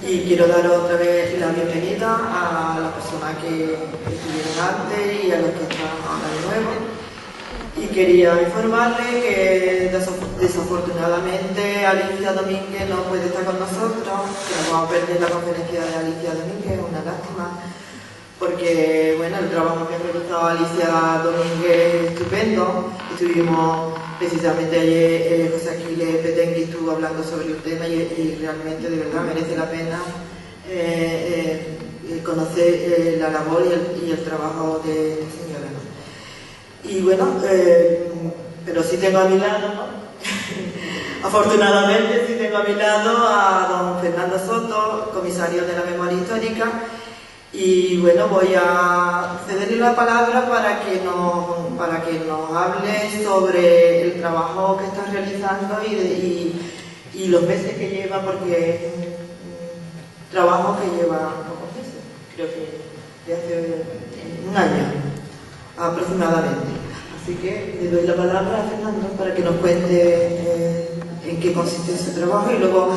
y quiero dar otra vez la bienvenida a las personas que estuvieron antes y a los que están ahora de nuevo. Y quería informarle que desafortunadamente Alicia Domínguez no puede estar con nosotros, que nos vamos a perder la conferencia de Alicia Domínguez, una lástima, porque bueno, el trabajo que ha realizado Alicia Domínguez es estupendo. Estuvimos precisamente ayer, José Aquiles Petengui estuvo hablando sobre el tema y realmente de verdad merece la pena conocer la labor y el trabajo de esta señora, ¿no? Y bueno, pero sí tengo a mi lado, ¿no? Afortunadamente sí tengo a mi lado a don Fernando Soto, comisario de la Memoria Histórica, y bueno, voy a cederle la palabra para que nos hable sobre el trabajo que está realizando y los meses que lleva, porque es un trabajo que lleva pocos meses, creo que de hace un año aproximadamente. Así que le doy la palabra a Fernando para que nos cuente en qué consiste ese trabajo, y luego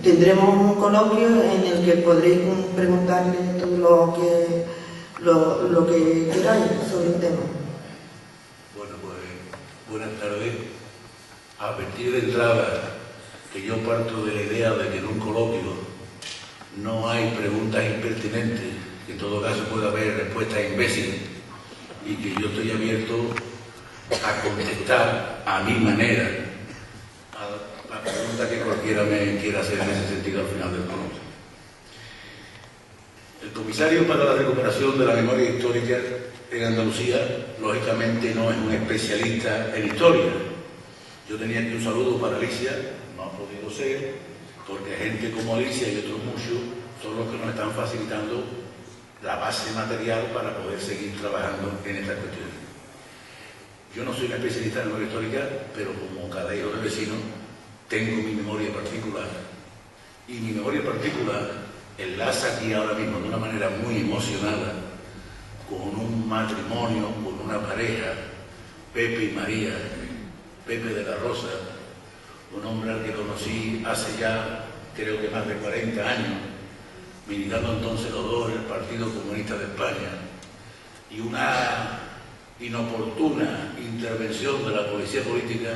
tendremos un coloquio en el que podréis preguntarle todo lo que queráis sobre el tema. Bueno, pues buenas tardes. A partir de entrada, que yo parto de la idea de que en un coloquio no hay preguntas impertinentes, que en todo caso puede haber respuestas imbéciles, y que yo estoy abierto a contestar a mi manera a la pregunta que cualquiera me quiera hacer en ese sentido al final del coloquio. El comisario para la recuperación de la memoria histórica en Andalucía, lógicamente, no es un especialista en historia. Yo tenía aquí un saludo para Alicia, no ha podido ser, porque gente como Alicia y otros muchos son los que nos están facilitando la base material para poder seguir trabajando en estas cuestiones. Yo no soy un especialista en memoria histórica, pero como cada hijo de vecino, tengo mi memoria particular. Y mi memoria particular enlaza aquí ahora mismo de una manera muy emocionada con un matrimonio, con una pareja, Pepe y María, Pepe de la Rosa, un hombre al que conocí hace ya, creo que más de 40 años, militando entonces los dos en el Partido Comunista de España, y una inoportuna intervención de la policía política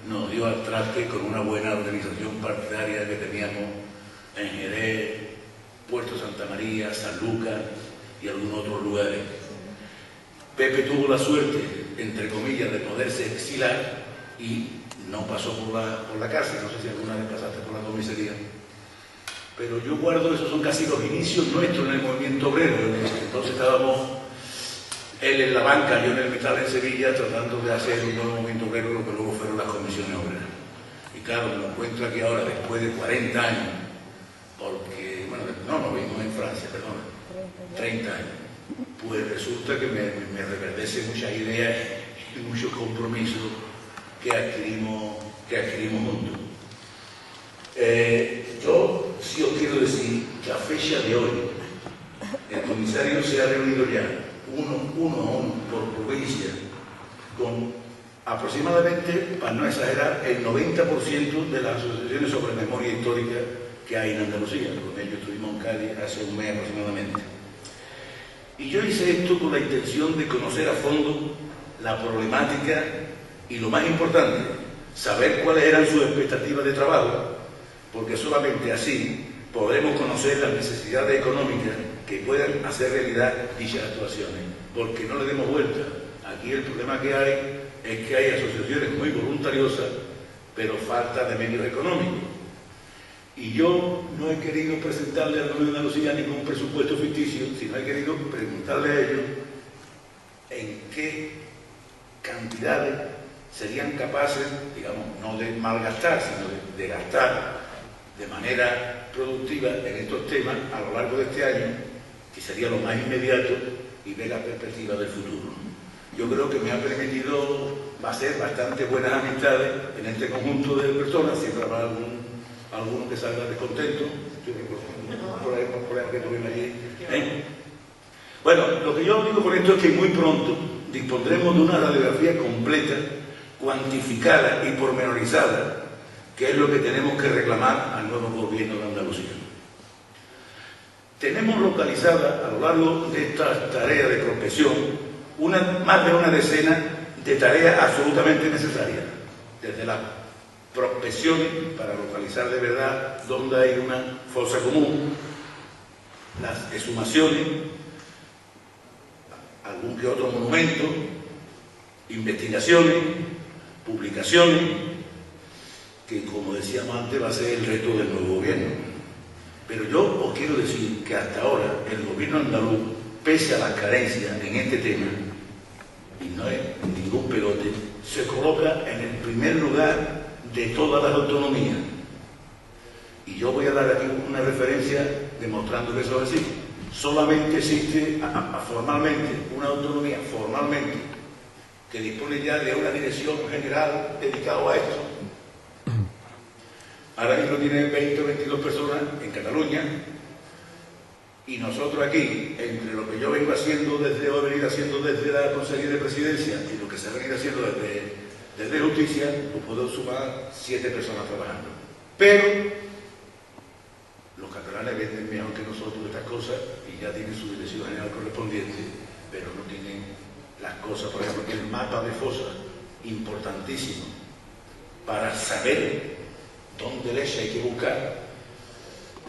nos dio al traste con una buena organización partidaria que teníamos en Jerez, Puerto Santa María, San Lucas y algunos otros lugares. Pepe tuvo la suerte, entre comillas, de poderse exilar y no pasó por la cárcel. No sé si alguna vez pasaste por la comisaría. Pero yo guardo, esos son casi los inicios nuestros en el movimiento obrero. Entonces estábamos, él en la banca, yo en el metal en Sevilla, tratando de hacer un nuevo movimiento obrero, lo que luego fueron las comisiones obreras. Y claro, me lo encuentro aquí ahora, después de 40 años, porque, bueno, no nos vimos en Francia, perdón, 30 años. Pues resulta que me reverdece muchas ideas y muchos compromisos que adquirimos juntos. Yo sí os quiero decir que a fecha de hoy el comisario se ha reunido ya uno a uno por provincia con aproximadamente, para no exagerar, el 90% de las asociaciones sobre memoria histórica que hay en Andalucía. Con ellos estuvimos en Cádiz hace un mes aproximadamente. Y yo hice esto con la intención de conocer a fondo la problemática y, lo más importante, saber cuáles eran sus expectativas de trabajo, porque solamente así podremos conocer las necesidades económicas que puedan hacer realidad dichas actuaciones. Porque no le demos vuelta. Aquí el problema que hay es que hay asociaciones muy voluntariosas, pero falta de medios económicos. Y yo no he querido presentarle al Gobierno de Andalucía ningún presupuesto ficticio, sino he querido preguntarle a ellos en qué cantidades serían capaces, digamos, no de malgastar, sino de gastar de manera productiva en estos temas a lo largo de este año, que sería lo más inmediato, y ver la perspectiva del futuro. Yo creo que me ha permitido hacer bastante buenas amistades en este conjunto de personas. Siempre habrá alguno que salga descontento. Yo recuerdo por ahí que tuvimos allí. Bueno, lo que yo digo con esto es que muy pronto dispondremos de una radiografía completa, cuantificada y pormenorizada que es lo que tenemos que reclamar al nuevo gobierno de Andalucía. Tenemos localizada a lo largo de esta tarea de prospección más de una decena de tareas absolutamente necesarias, desde las prospecciones para localizar de verdad dónde hay una fosa común, las exhumaciones, algún que otro monumento, investigaciones, publicaciones, que como decíamos antes va a ser el reto del nuevo gobierno. Pero yo os quiero decir que hasta ahora el gobierno andaluz, pese a las carencias en este tema, y no es ningún pelote, se coloca en el primer lugar de todas las autonomías. Y yo voy a dar aquí una referencia demostrando que eso es así. Solamente existe formalmente una autonomía, que dispone ya de una dirección general dedicada a esto. Ahora mismo tiene 20 o 22 personas en Cataluña, y nosotros aquí, entre lo que yo vengo haciendo he venido haciendo desde la Consejería de Presidencia y lo que se ha venido haciendo desde Justicia, pues puedo sumar 7 personas trabajando. Pero los catalanes venden mejor que nosotros estas cosas y ya tienen su dirección general correspondiente, pero no tienen las cosas, por ejemplo, el mapa de fosas, importantísimo, para saber dónde leche hay que buscar,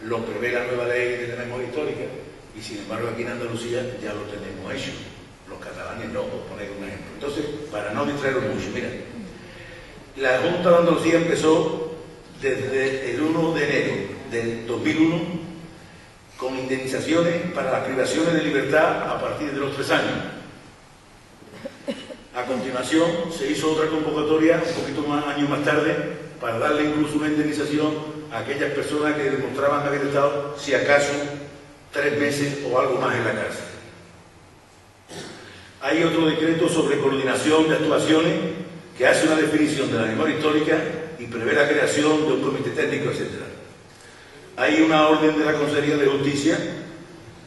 lo prevé la nueva ley de la memoria histórica, y sin embargo aquí en Andalucía ya lo tenemos hecho. Los catalanes no, por poner un ejemplo. Entonces, para no distraerlos mucho, mira, la Junta de Andalucía empezó desde el 1 de enero del 2001 con indemnizaciones para las privaciones de libertad a partir de los 3 años. A continuación se hizo otra convocatoria un poquito más años más tarde para darle incluso una indemnización a aquellas personas que demostraban haber estado, si acaso, 3 meses o algo más en la cárcel. Hay otro decreto sobre coordinación de actuaciones que hace una definición de la memoria histórica y prevé la creación de un comité técnico, etc. Hay una orden de la Consejería de Justicia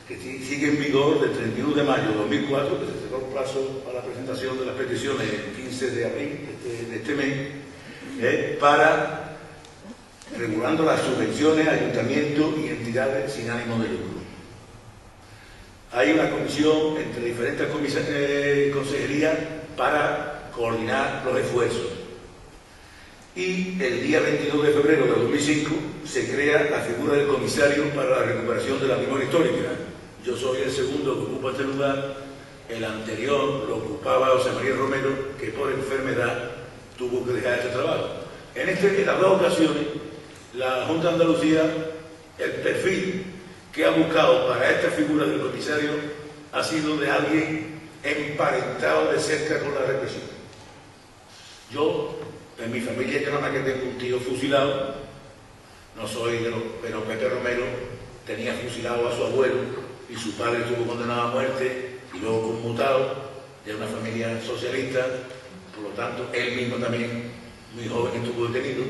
que sigue en vigor del 31 de mayo de 2004, que se cerró el plazo para la presentación de las peticiones el 15 de abril de este mes, para regulando las subvenciones a ayuntamientos y entidades sin ánimo de lucro. Hay una comisión entre diferentes consejerías para coordinar los esfuerzos. Y el día 22 de febrero de 2005 se crea la figura del comisario para la recuperación de la memoria histórica. Yo soy el segundo que ocupa este lugar. El anterior lo ocupaba José María Romero, que por enfermedad tuvo que dejar este trabajo. En las dos ocasiones, la Junta de Andalucía, el perfil que ha buscado para esta figura del comisario ha sido de alguien emparentado de cerca con la represión. Yo, en mi familia, yo nada más que tengo un tío fusilado, no soy de los, pero Pepe Romero tenía fusilado a su abuelo y su padre estuvo condenado a muerte y luego conmutado de una familia socialista, por lo tanto, él mismo también, muy joven, estuvo detenido.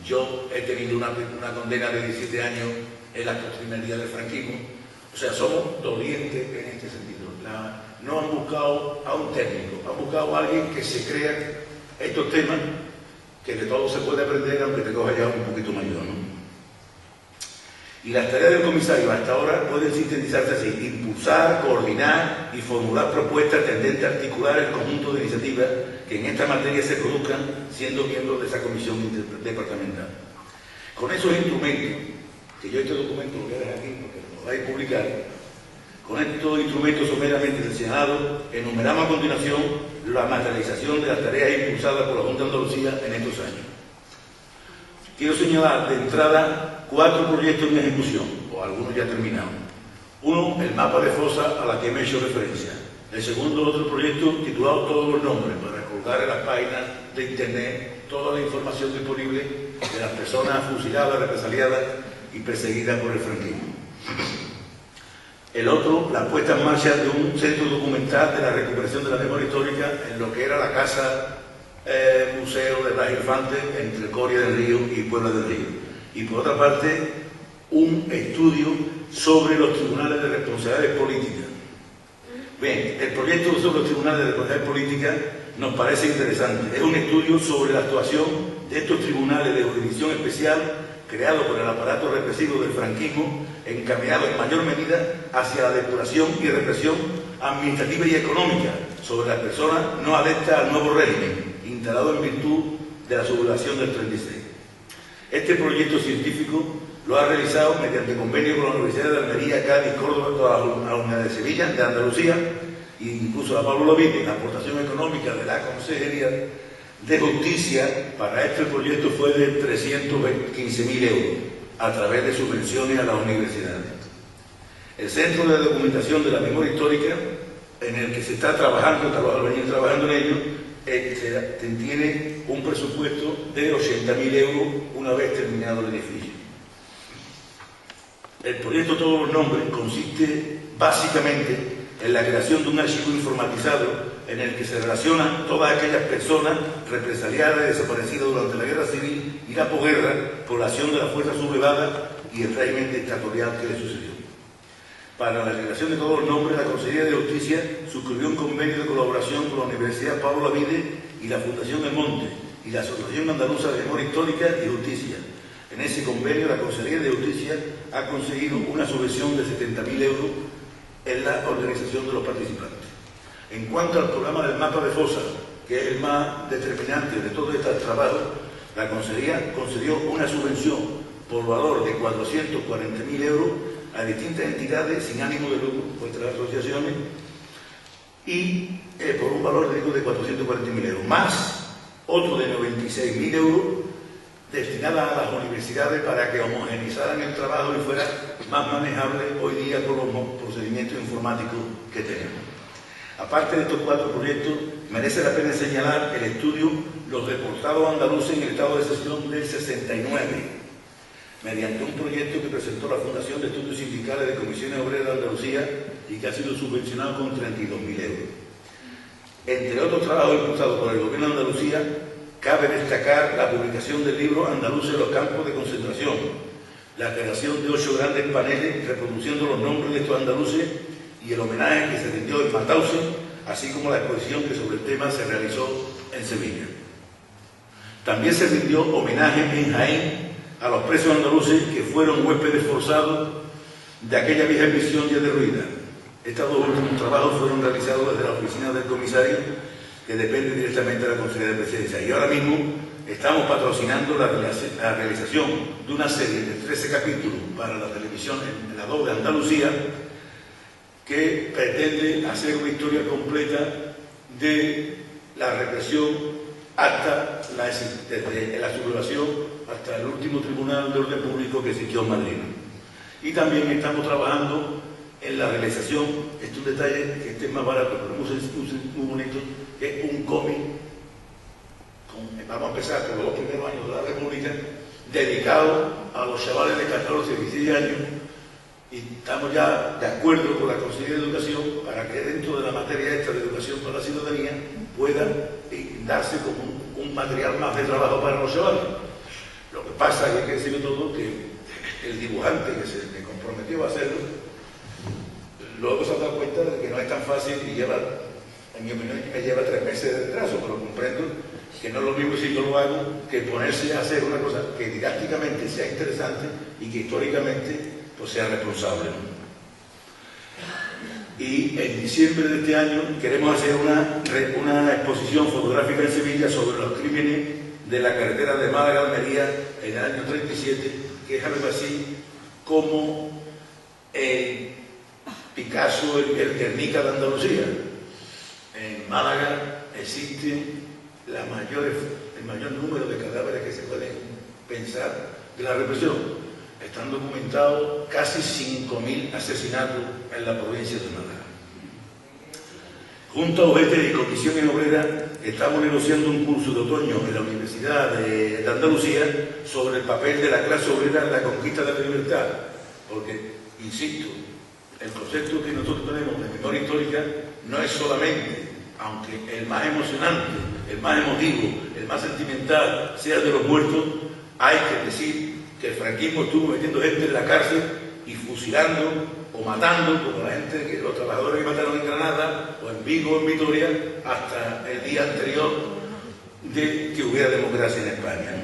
Yo he tenido una condena de 17 años en la postrimería del franquismo. O sea, somos dolientes en este sentido. No han buscado a un técnico, han buscado a alguien que se crea estos temas, que de todo se puede aprender, aunque te coja ya un poquito mayor, ¿no? Y las tareas del comisario hasta ahora pueden sintetizarse así: impulsar, coordinar y formular propuestas tendentes a articular el conjunto de iniciativas que en esta materia se produzcan, siendo miembros de esa comisión departamental. Con esos instrumentos, que yo este documento lo voy a dejar aquí porque lo vais a publicar, con estos instrumentos someramente seleccionados, enumeramos a continuación la materialización de las tareas impulsadas por la Junta de Andalucía en estos años. Quiero señalar de entrada 4 proyectos en ejecución, o algunos ya terminados. Uno, el mapa de fosa a la que me he hecho referencia. El segundo, otro proyecto titulado Todos los nombres, para colgar en las páginas de internet toda la información disponible de las personas fusiladas, represaliadas y perseguidas por el franquismo. El otro, la puesta en marcha de un centro documental de la recuperación de la memoria histórica en lo que era la casa museo de Blas Infante entre Coria del Río y Puebla del Río. Y por otra parte, un estudio sobre los tribunales de responsabilidades políticas. Bien, el proyecto sobre los tribunales de responsabilidad política nos parece interesante. Es un estudio sobre la actuación de estos tribunales de jurisdicción especial creados por el aparato represivo del franquismo, encaminado en mayor medida hacia la depuración y represión administrativa y económica sobre las personas no adeptas al nuevo régimen, instalado en virtud de la sublevación del 36. Este proyecto científico lo ha realizado mediante convenio con la Universidad de Almería, Cádiz, Córdoba, toda la Universidad de Sevilla, de Andalucía, e incluso la Pablo Lavide. La aportación económica de la Consejería de Justicia para este proyecto fue de 315.000 euros a través de subvenciones a las universidades. El Centro de Documentación de la Memoria Histórica, en el que se está trabajando en ello, tiene un presupuesto de 80.000 euros una vez terminado el edificio. El proyecto Todos los Nombres consiste básicamente en la creación de un archivo informatizado en el que se relacionan todas aquellas personas represaliadas y desaparecidas durante la Guerra Civil y la posguerra por la acción de la fuerza sublevada y el régimen dictatorial que le sucedió. Para la creación de Todos los Nombres, la Consejería de Justicia suscribió un convenio de colaboración con la Universidad Pablo Lavide y la Fundación del Monte y la Asociación Andaluza de Memoria Histórica y Justicia. En ese convenio, la Consejería de Justicia ha conseguido una subvención de 70.000 euros en la organización de los participantes. En cuanto al programa del mapa de fosas, que es el más determinante de todo este trabajo, la Consejería concedió una subvención por valor de 440.000 euros a distintas entidades sin ánimo de lucro, vuestras asociaciones, y por un valor de 440.000 euros, más otro de 96.000 euros destinadas a las universidades para que homogenizaran el trabajo y fuera más manejable hoy día con los procedimientos informáticos que tenemos. Aparte de estos 4 proyectos, merece la pena señalar el estudio Los deportados andaluces en el estado de excepción del 69, mediante un proyecto que presentó la Fundación de Estudios Sindicales de Comisiones Obreras de Andalucía y que ha sido subvencionado con 32.000 euros. Entre otros trabajos impulsados por el Gobierno de Andalucía, cabe destacar la publicación del libro Andaluces en los campos de concentración, la creación de 8 grandes paneles reproduciendo los nombres de estos andaluces y el homenaje que se rindió en Matause, así como la exposición que sobre el tema se realizó en Sevilla. También se rindió homenaje en Jaén a los presos andaluces que fueron huéspedes forzados de aquella vieja prisión ya derruida. Estos 2 últimos trabajos fueron realizados desde la oficina del comisario, que depende directamente de la Consejería de Presidencia. Y ahora mismo estamos patrocinando la realización de una serie de 13 capítulos para la televisión en la 2 de Andalucía, que pretende hacer una historia completa de la represión hasta desde la sublevación hasta el último Tribunal de Orden Público que existió en Madrid. Y también estamos trabajando en la realización, este es un detalle que este es más barato, pero muy bonito, que es un cómic, vamos a empezar con los 2 primeros años de la República, dedicado a los chavales de 14 y 16 años, y estamos ya de acuerdo con la Consejería de Educación para que dentro de la materia esta de educación para la ciudadanía pueda darse como un material más de trabajo para los chavales. Lo que pasa, y hay que decirlo todo, que el dibujante que se me comprometió a hacerlo, luego se ha dado cuenta de que no es tan fácil y lleva, en mi opinión, me lleva 3 meses de retraso, pero comprendo que no es lo mismo si yo lo hago que ponerse a hacer una cosa que didácticamente sea interesante y que históricamente pues sea responsable. Y en diciembre de este año queremos hacer una exposición fotográfica en Sevilla sobre los crímenes de la carretera de Málaga a Almería en el año 37, que es algo así como el Picasso, el Guernica de Andalucía. En Málaga existe el mayor número de cadáveres que se pueden pensar de la represión. Están documentados casi 5.000 asesinatos en la provincia de Málaga. Junto a UGT y Comisiones Obreras estamos negociando un curso de otoño en la Universidad de Andalucía sobre el papel de la clase obrera en la conquista de la libertad, porque, insisto, el concepto que nosotros tenemos de memoria histórica no es solamente, aunque el más emocionante, el más emotivo, el más sentimental sea de los muertos, hay que decir que el franquismo estuvo metiendo gente en la cárcel y fusilando o matando, como la gente, los trabajadores que mataron en Granada, o en Vigo, o en Vitoria, hasta el día anterior de que hubiera democracia en España.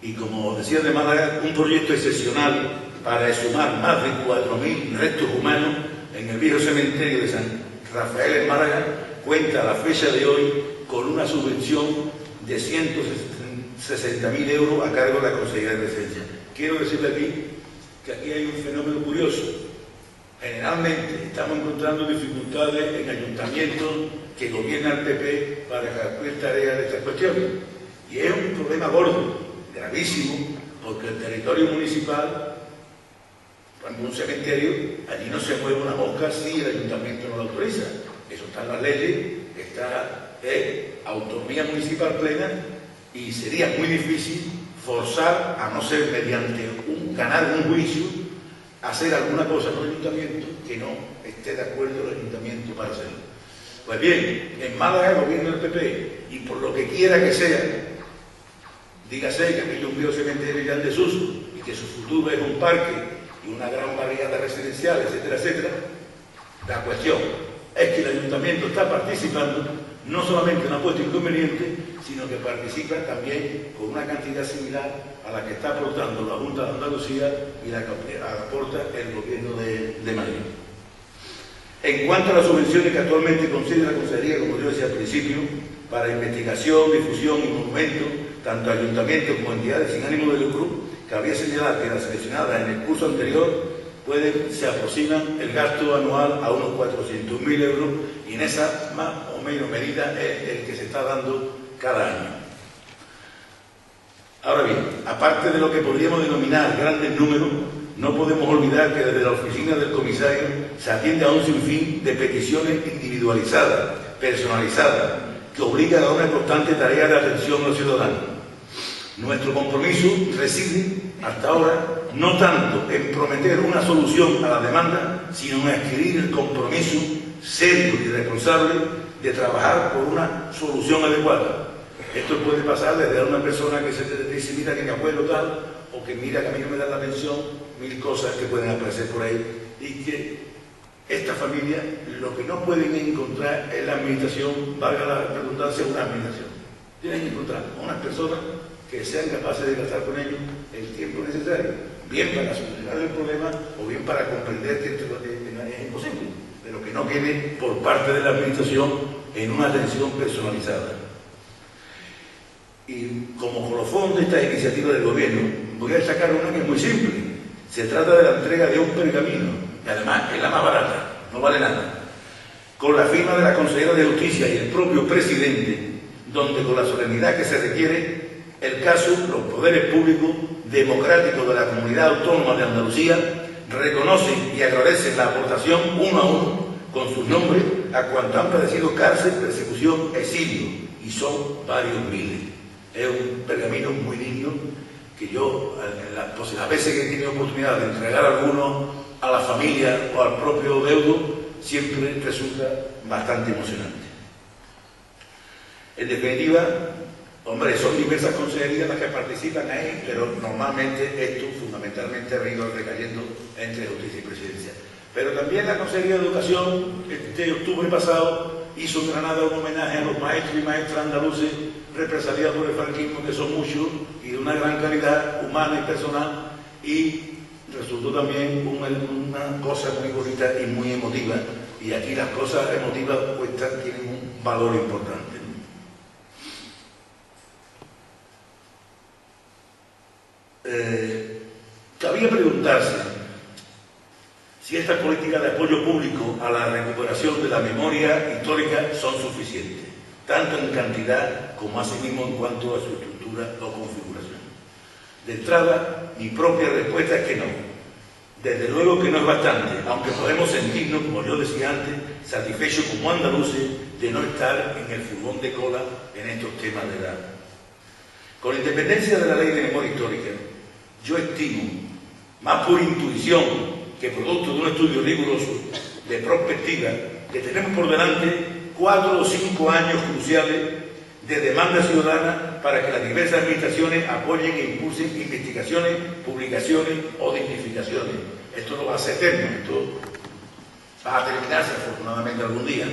Y como decía de Málaga, un proyecto excepcional para exhumar más de 4.000 restos humanos en el viejo cementerio de San Rafael en Málaga, cuenta a la fecha de hoy con una subvención de 160.000 euros a cargo de la Consejería de Presencia. Quiero decirle aquí que aquí hay un fenómeno curioso. Generalmente estamos encontrando dificultades en ayuntamientos que gobierna el PP para ejecutar tareas de estas cuestiones. Y es un problema gordo, gravísimo, porque el territorio municipal, por ejemplo, un cementerio, allí no se mueve una mosca si el ayuntamiento no lo autoriza. Eso está en las leyes, está autonomía municipal plena, y sería muy difícil forzar, a no ser mediante ganar un juicio, hacer alguna cosa en el ayuntamiento que no esté de acuerdo el ayuntamiento para hacerlo. Pues bien, en Málaga gobierna el PP, y por lo que quiera que sea, dígase que aquello es un viejo cementerio ya en desuso y que su futuro es un parque y una gran variedad de residenciales, etcétera, etcétera, la cuestión es que el ayuntamiento está participando, no solamente en un puesto inconveniente, sino que participa también con una cantidad similar a la que está aportando la Junta de Andalucía y la que aporta el Gobierno de Madrid. En cuanto a las subvenciones que actualmente concede la Consejería, como yo decía al principio, para investigación, difusión y monumentos, tanto ayuntamientos como entidades sin ánimo de lucro, cabría señalar que las seleccionadas en el curso anterior se aproximan el gasto anual a unos 400.000 euros, y en esa más o menos medida es el que se está dando cada año. Ahora bien, aparte de lo que podríamos denominar grandes números, no podemos olvidar que desde la oficina del comisario se atiende a un sinfín de peticiones individualizadas, personalizadas, que obligan a una constante tarea de atención a los ciudadanos. Nuestro compromiso reside, hasta ahora, no tanto en prometer una solución a la demanda, sino en adquirir el compromiso serio y responsable de trabajar por una solución adecuada. Esto puede pasar desde a una persona que se dice, mira que mi abuelo tal, o que mira que a mí no me dan la pensión, mil cosas que pueden aparecer por ahí, y que esta familia lo que no pueden encontrar en la administración, valga la redundancia, una administración. Tienen que encontrar unas personas que sean capaces de gastar con ellos el tiempo necesario, bien para solucionar el problema o bien para comprender que esto es imposible, pero que no quede por parte de la administración en una atención personalizada. Y como colofón de esta iniciativa del gobierno, voy a destacar una que es muy simple. Se trata de la entrega de un pergamino, y además es la más barata, no vale nada, con la firma de la consejera de Justicia y el propio presidente, donde con la solemnidad que se requiere, el caso, los poderes públicos democráticos de la Comunidad Autónoma de Andalucía reconocen y agradecen la aportación uno a uno, con sus nombres, a cuantos han padecido cárcel, persecución, exilio, y son varios miles. Es un pergamino muy digno que yo, las veces que he tenido oportunidad de entregar algunos a la familia o al propio deudo, siempre resulta bastante emocionante. En definitiva, hombre, son diversas consejerías las que participan ahí, pero normalmente esto fundamentalmente ha venido recayendo entre Justicia y Presidencia. Pero también la Consejería de Educación, este octubre pasado, hizo en Granada un homenaje a los maestros y maestras andaluces represaliados por el franquismo, que son muchos y de una gran calidad humana y personal, y resultó también una cosa muy bonita y muy emotiva, y aquí las cosas emotivas tienen un valor importante. Cabía preguntarse si estas políticas de apoyo público a la recuperación de la memoria histórica son suficientes, tanto en cantidad como asimismo en cuanto a su estructura o configuración. De entrada, mi propia respuesta es que no. Desde luego que no es bastante, aunque podemos sentirnos, como yo decía antes, satisfechos como andaluces de no estar en el furgón de cola en estos temas de edad. Con independencia de la ley de memoria histórica, yo estimo, más por intuición que producto de un estudio riguroso de prospectiva, que tenemos por delante 4 o 5 años cruciales de demanda ciudadana para que las diversas administraciones apoyen e impulsen investigaciones, publicaciones o dignificaciones, esto no va a ser eterno, esto va a terminarse afortunadamente algún día.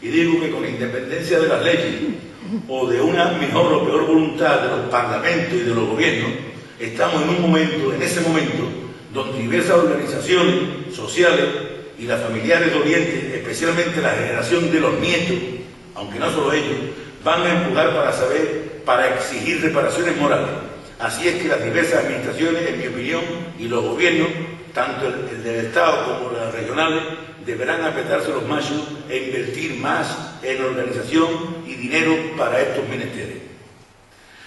Y digo que con independencia de las leyes o de una mejor o peor voluntad de los parlamentos y de los gobiernos, estamos en ese momento, donde diversas organizaciones sociales y las familiares dolientes, especialmente la generación de los nietos, aunque no solo ellos, van a empujar para exigir reparaciones morales. Así es que las diversas administraciones, en mi opinión, y los gobiernos, tanto el del Estado como los regionales, deberán apretarse los machos e invertir más en organización y dinero para estos menesteres.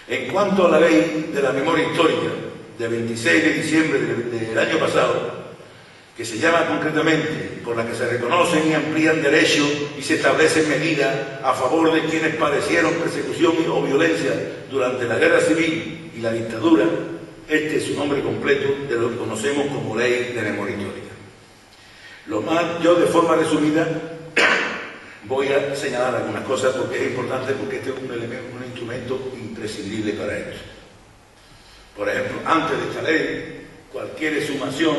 En cuanto a la ley de la memoria histórica de 26 de diciembre del año pasado, que se llama concretamente, por la que se reconocen y amplían derechos y se establecen medidas a favor de quienes padecieron persecución o violencia durante la guerra civil y la dictadura, este es su nombre completo, de lo que conocemos como Ley de Memoria Histórica. Yo de forma resumida voy a señalar algunas cosas porque es importante, porque este es un instrumento imprescindible para esto. Por ejemplo, antes de esta ley, cualquier exhumación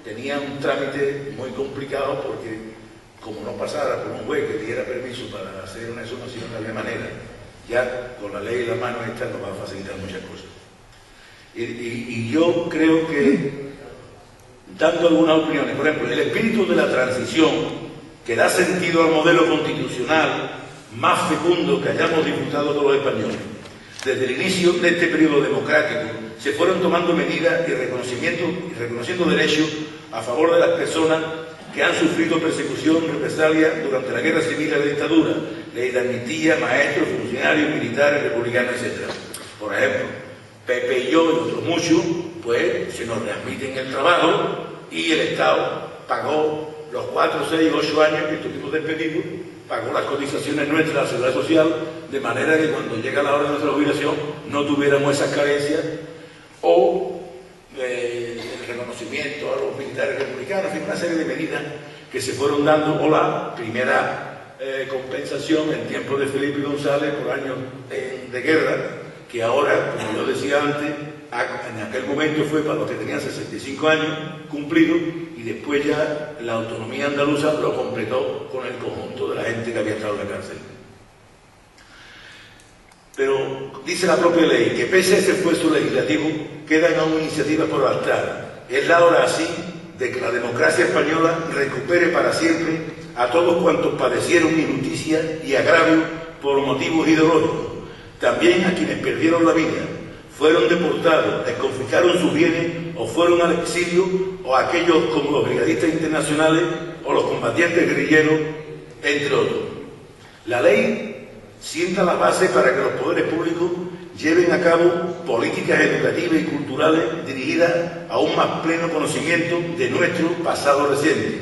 tenía un trámite muy complicado porque, como no pasara por un juez que diera permiso para hacer una exhumación de alguna manera, ya con la ley en la mano esta nos va a facilitar muchas cosas. Y yo creo que, dando algunas opiniones, por ejemplo, el espíritu de la transición, que da sentido al modelo constitucional más fecundo que hayamos disfrutado todos los españoles. Desde el inicio de este periodo democrático se fueron tomando medidas y reconociendo derechos a favor de las personas que han sufrido persecución, represalia durante la guerra civil y la dictadura, ley de amnistía, maestros, funcionarios, militares, republicanos, etc. Por ejemplo, Pepe y yo y otros muchos, pues se nos readmiten el trabajo y el Estado pagó los 4, 6, 8 años que estuvimos despedidos, pagó las cotizaciones nuestras a la Seguridad Social, de manera que cuando llega la hora de nuestra jubilación no tuviéramos esas carencias, o el reconocimiento a los militares republicanos, en fin, una serie de medidas que se fueron dando, o la primera compensación en tiempos de Felipe González por años de guerra, que ahora, como yo decía antes, en aquel momento fue para los que tenían 65 años cumplidos, y después ya la autonomía andaluza lo completó con el conjunto de la gente que había estado en la cárcel. Pero dice la propia ley que pese a ese esfuerzo legislativo quedan aún iniciativas por adaptar. Es la hora así de que la democracia española recupere para siempre a todos cuantos padecieron injusticia y agravio por motivos ideológicos, también a quienes perdieron la vida, fueron deportados, les confiscaron sus bienes o fueron al exilio, o aquellos como los brigadistas internacionales o los combatientes guerrilleros, entre otros. La ley sienta la base para que los poderes públicos lleven a cabo políticas educativas y culturales dirigidas a un más pleno conocimiento de nuestro pasado reciente.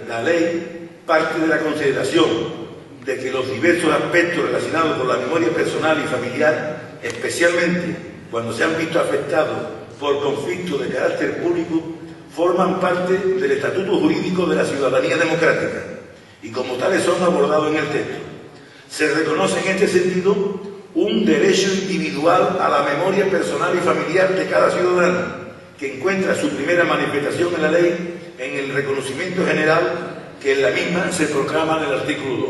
La ley parte de la consideración de que los diversos aspectos relacionados con la memoria personal y familiar, especialmente cuando se han visto afectados por conflictos de carácter público, forman parte del estatuto jurídico de la ciudadanía democrática y como tales son abordados en el texto. Se reconoce en este sentido un derecho individual a la memoria personal y familiar de cada ciudadano, que encuentra su primera manifestación en la ley en el reconocimiento general que en la misma se proclama en el artículo 2.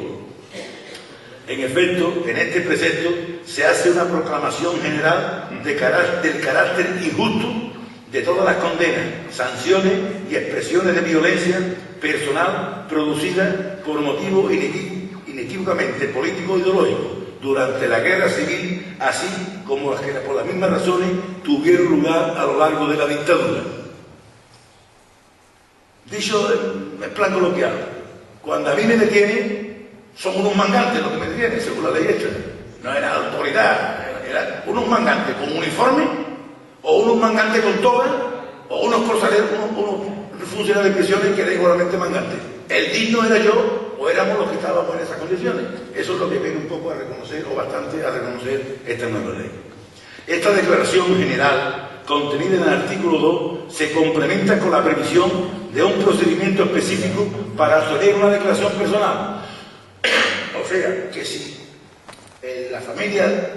En efecto, en este precepto se hace una proclamación general del carácter injusto de todas las condenas, sanciones y expresiones de violencia personal producidas por motivos inequívocamente políticos e ideológicos durante la guerra civil, así como las que por las mismas razones tuvieron lugar a lo largo de la dictadura. Dicho en plan coloquial, cuando a mí me detienen, son unos mangantes los que me detienen, según la ley esta. No era autoridad, eran unos mangantes con uniforme, o unos mangantes con toga, o unos costaleros, unos funcionarios de prisiones que eran igualmente mangantes. El digno era yo, o éramos los que estábamos en esas condiciones. Eso es lo que viene un poco a reconocer, o bastante a reconocer, esta nueva ley. Esta declaración general, contenida en el artículo 2, se complementa con la previsión de un procedimiento específico para obtener una declaración personal. O sea, que si la familia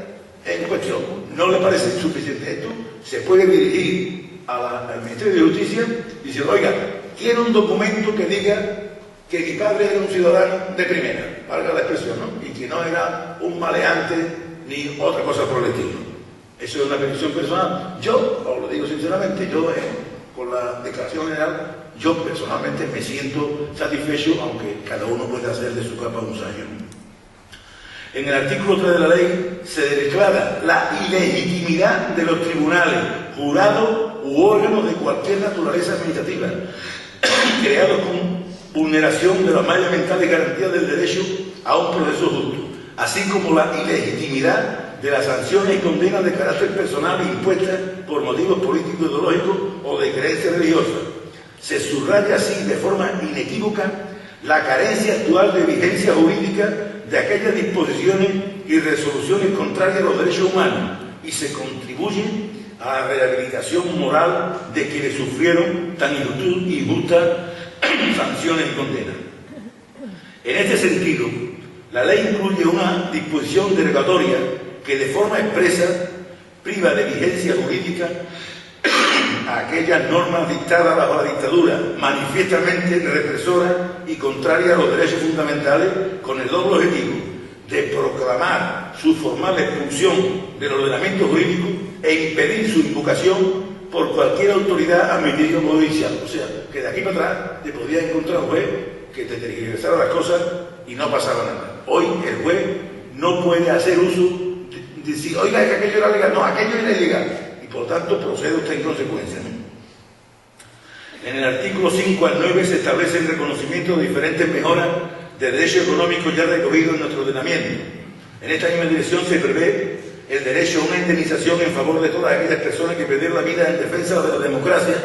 en cuestión no le parece suficiente esto, se puede dirigir al Ministerio de Justicia diciendo, oiga, quiero un documento que diga que mi padre era un ciudadano de primera, valga la expresión, ¿no? Y que no era un maleante ni otra cosa por el estilo. Eso es una petición personal. Yo, os lo digo sinceramente, yo con la declaración general, yo personalmente me siento satisfecho, aunque cada uno puede hacer de su capa un sayo. En el artículo 3 de la ley se declara la ilegitimidad de los tribunales, jurados u órganos de cualquier naturaleza administrativa, creados con vulneración de las más elementales garantías del derecho a un proceso justo, así como la ilegitimidad de las sanciones y condenas de carácter personal impuestas por motivos políticos, ideológicos o de creencia religiosa. Se subraya así de forma inequívoca la carencia actual de vigencia jurídica de aquellas disposiciones y resoluciones contrarias a los derechos humanos y se contribuye a la rehabilitación moral de quienes sufrieron tan injustas sanciones y condenas. En este sentido, la ley incluye una disposición derogatoria que de forma expresa priva de vigencia jurídica a aquellas normas dictadas bajo la dictadura, manifiestamente represoras y contrarias a los derechos fundamentales, con el doble objetivo de proclamar su formal expulsión del ordenamiento jurídico e impedir su invocación por cualquier autoridad administrativa o judicial. O sea, que de aquí para atrás te podías encontrar un juez que te tergiversara las cosas y no pasaba nada. Hoy el juez no puede hacer uso de decir, oiga, es que aquello era legal. No, aquello era ilegal. Y por tanto procede usted en consecuencia, ¿no? En el artículo 5 al 9 se establece el reconocimiento de diferentes mejoras de derechos económicos ya recogidos en nuestro ordenamiento. En esta misma dirección se prevé el derecho a una indemnización en favor de todas aquellas personas que perdieron la vida en defensa de la democracia,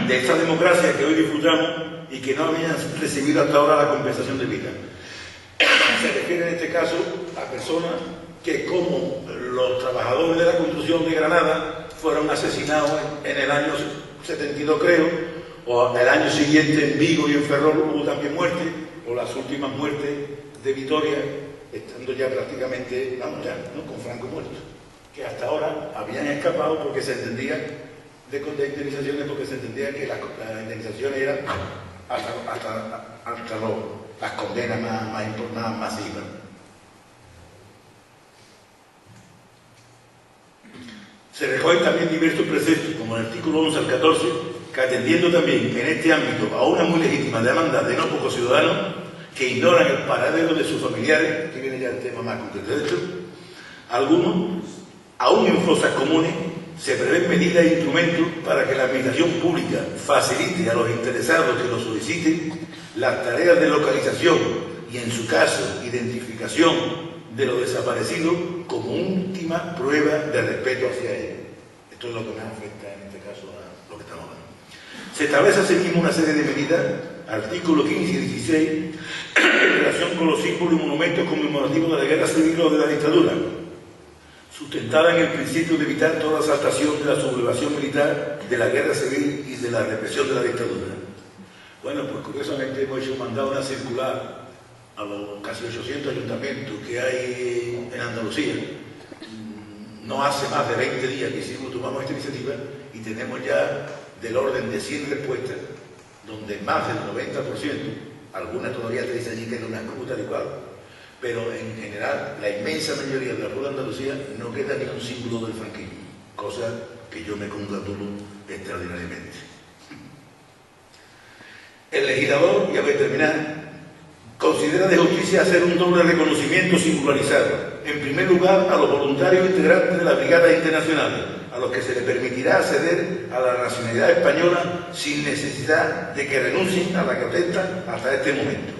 de esta democracia que hoy disfrutamos y que no habían recibido hasta ahora la compensación de vida. Se refiere en este caso a personas que, como los trabajadores de la construcción de Granada, fueron asesinados en el año 72, creo, o el año siguiente en Vigo y en Ferrol hubo también muertes, o las últimas muertes de Vitoria, estando ya prácticamente, vamos ya, ¿no?, con Franco muerto, que hasta ahora habían escapado porque se entendía de indemnizaciones, porque se entendía que las indemnizaciones eran hasta las condenas más masivas. Se recogen también diversos preceptos, como el artículo 11 al 14, que atendiendo también en este ámbito a una muy legítima demanda de no pocos ciudadanos que ignoran el paradero de sus familiares, que viene ya el tema más concreto de esto, algunos, aún en fosas comunes, se prevén medidas e instrumentos para que la administración pública facilite a los interesados que lo soliciten las tareas de localización y, en su caso, identificación de los desaparecidos como última prueba de respeto hacia ellos. Esto es lo que más afecta en este caso a lo que estamos hablando. Se establece asimismo una serie de medidas, artículos 15 y 16, en relación con los símbolos y monumentos conmemorativos de la guerra civil o de la dictadura, sustentada en el principio de evitar toda exaltación de la sublevación militar, de la guerra civil y de la represión de la dictadura. Bueno, pues curiosamente hemos mandado una circular a los casi 800 ayuntamientos que hay en Andalucía. No hace más de 20 días que tomamos esta iniciativa y tenemos ya del orden de 100 respuestas, donde más del 90%, algunas todavía te dicen allí que no me escupo tal y cual, pero en general la inmensa mayoría de la rueda de Andalucía no queda ni un símbolo del franquismo, cosa que yo me congratulo extraordinariamente. El legislador, y voy a terminar, considera de justicia hacer un doble reconocimiento singularizado. En primer lugar, a los voluntarios integrantes de las brigadas internacionales, a los que se les permitirá acceder a la nacionalidad española sin necesidad de que renuncien a la que ostentan hasta este momento.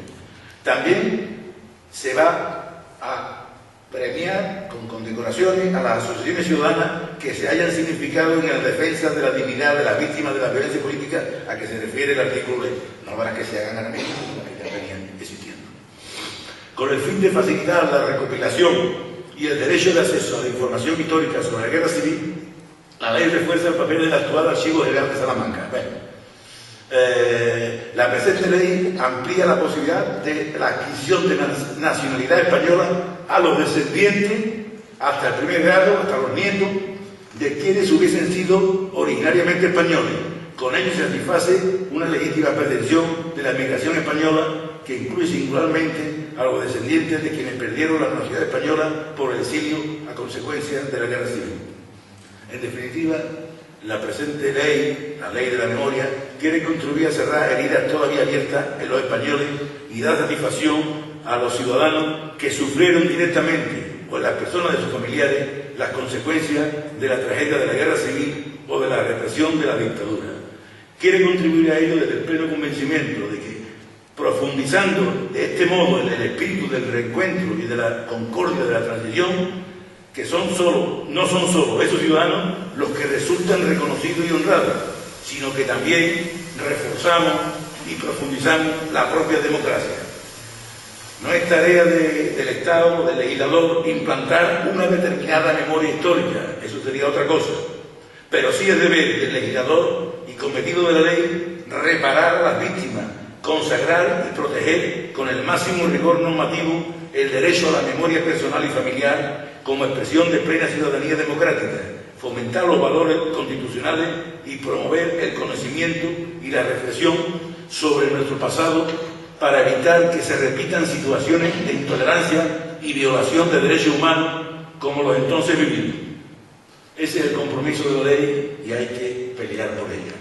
También se va a premiar con condecoraciones a las asociaciones ciudadanas que se hayan significado en la defensa de la dignidad de las víctimas de la violencia política a que se refiere el artículo de no habrá que se hagan ahora mismo, que ya venían existiendo. Con el fin de facilitar la recopilación y el derecho de acceso a la información histórica sobre la guerra civil, la ley refuerza el papel del actual Archivo General de Salamanca. La presente ley amplía la posibilidad de la adquisición de nacionalidad española a los descendientes hasta el primer grado, hasta los nietos, de quienes hubiesen sido originariamente españoles. Con ello se satisface una legítima pretensión de la migración española que incluye singularmente a los descendientes de quienes perdieron la nacionalidad española por el exilio a consecuencia de la guerra civil. En definitiva, la presente ley, la ley de la memoria, quiere contribuir a cerrar heridas todavía abiertas en los españoles y dar satisfacción a los ciudadanos que sufrieron directamente, o en las personas de sus familiares, las consecuencias de la tragedia de la guerra civil o de la represión de la dictadura. Quiere contribuir a ello desde el pleno convencimiento de que, profundizando de este modo en el espíritu del reencuentro y de la concordia de la transición, que no son solo esos ciudadanos los que resultan reconocidos y honrados, sino que también reforzamos y profundizamos la propia democracia. No es tarea del Estado o del legislador implantar una determinada memoria histórica, eso sería otra cosa, pero sí es deber del legislador y cometido de la ley reparar a las víctimas, consagrar y proteger con el máximo rigor normativo el derecho a la memoria personal y familiar como expresión de plena ciudadanía democrática, fomentar los valores constitucionales y promover el conocimiento y la reflexión sobre nuestro pasado para evitar que se repitan situaciones de intolerancia y violación de derechos humanos como los entonces vividos. Ese es el compromiso de la ley y hay que pelear por ella.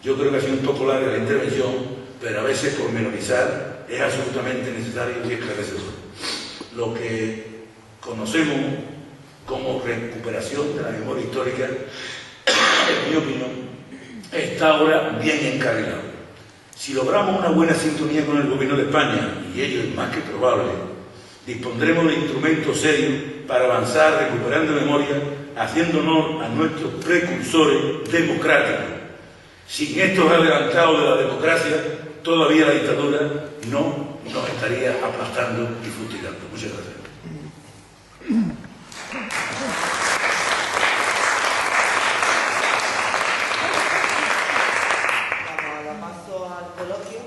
Yo creo que ha sido un poco larga la intervención, pero a veces pormenorizar es absolutamente necesario y esclarecedor. Lo que conocemos como recuperación de la memoria histórica, en mi opinión, está ahora bien encarrilado. Si logramos una buena sintonía con el Gobierno de España, y ello es más que probable, dispondremos de instrumentos serios para avanzar recuperando memoria, haciendo honor a nuestros precursores democráticos. Sin estos adelantados de la democracia, todavía la dictadura no nos estaría aplastando y fusilando. Muchas gracias. Ahora paso al coloquio.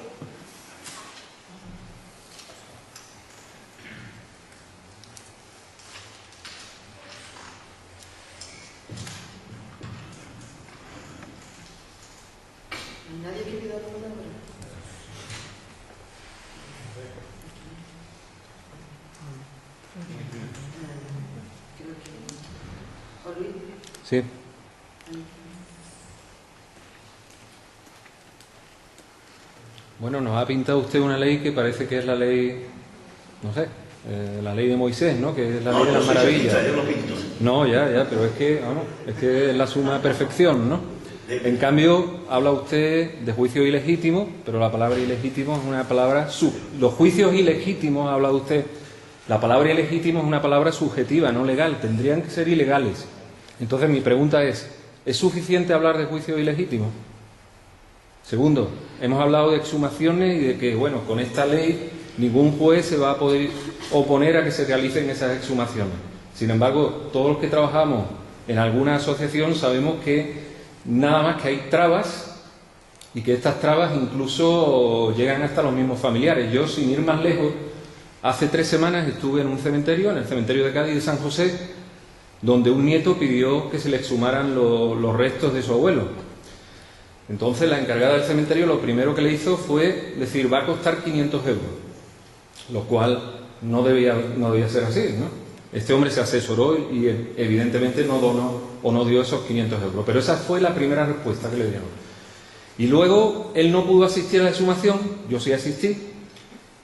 ¿Nadie que pida la palabra? Creo que... ¿O Luis? Sí. Bueno, nos ha pintado usted una ley que parece que es la ley, no sé, la ley de Moisés, ¿no? Que es la ley de las maravillas. Yo lo pinto. No, ya, pero es que, vamos, es que es la suma perfección, ¿no? En cambio, habla usted de juicio ilegítimo, pero la palabra ilegítimo es una palabra... Los juicios ilegítimos, ha hablado usted, la palabra ilegítimo es una palabra subjetiva, no legal, tendrían que ser ilegales. Entonces mi pregunta ¿es suficiente hablar de juicio ilegítimo? Segundo, hemos hablado de exhumaciones y de que, bueno, con esta ley ningún juez se va a poder oponer a que se realicen esas exhumaciones. Sin embargo, todos los que trabajamos en alguna asociación sabemos que nada más que hay trabas y que estas trabas incluso llegan hasta los mismos familiares. Yo, sin ir más lejos, hace 3 semanas estuve en un cementerio, en el cementerio de Cádiz de San José, donde un nieto pidió que se le exhumaran los restos de su abuelo. Entonces la encargada del cementerio lo primero que le hizo fue decir, va a costar 500 euros, lo cual no debía ser así, ¿no? Este hombre se asesoró y evidentemente no donó o no dio esos 500 euros, pero esa fue la primera respuesta que le dieron. Y luego él no pudo asistir a la exhumación, yo sí asistí,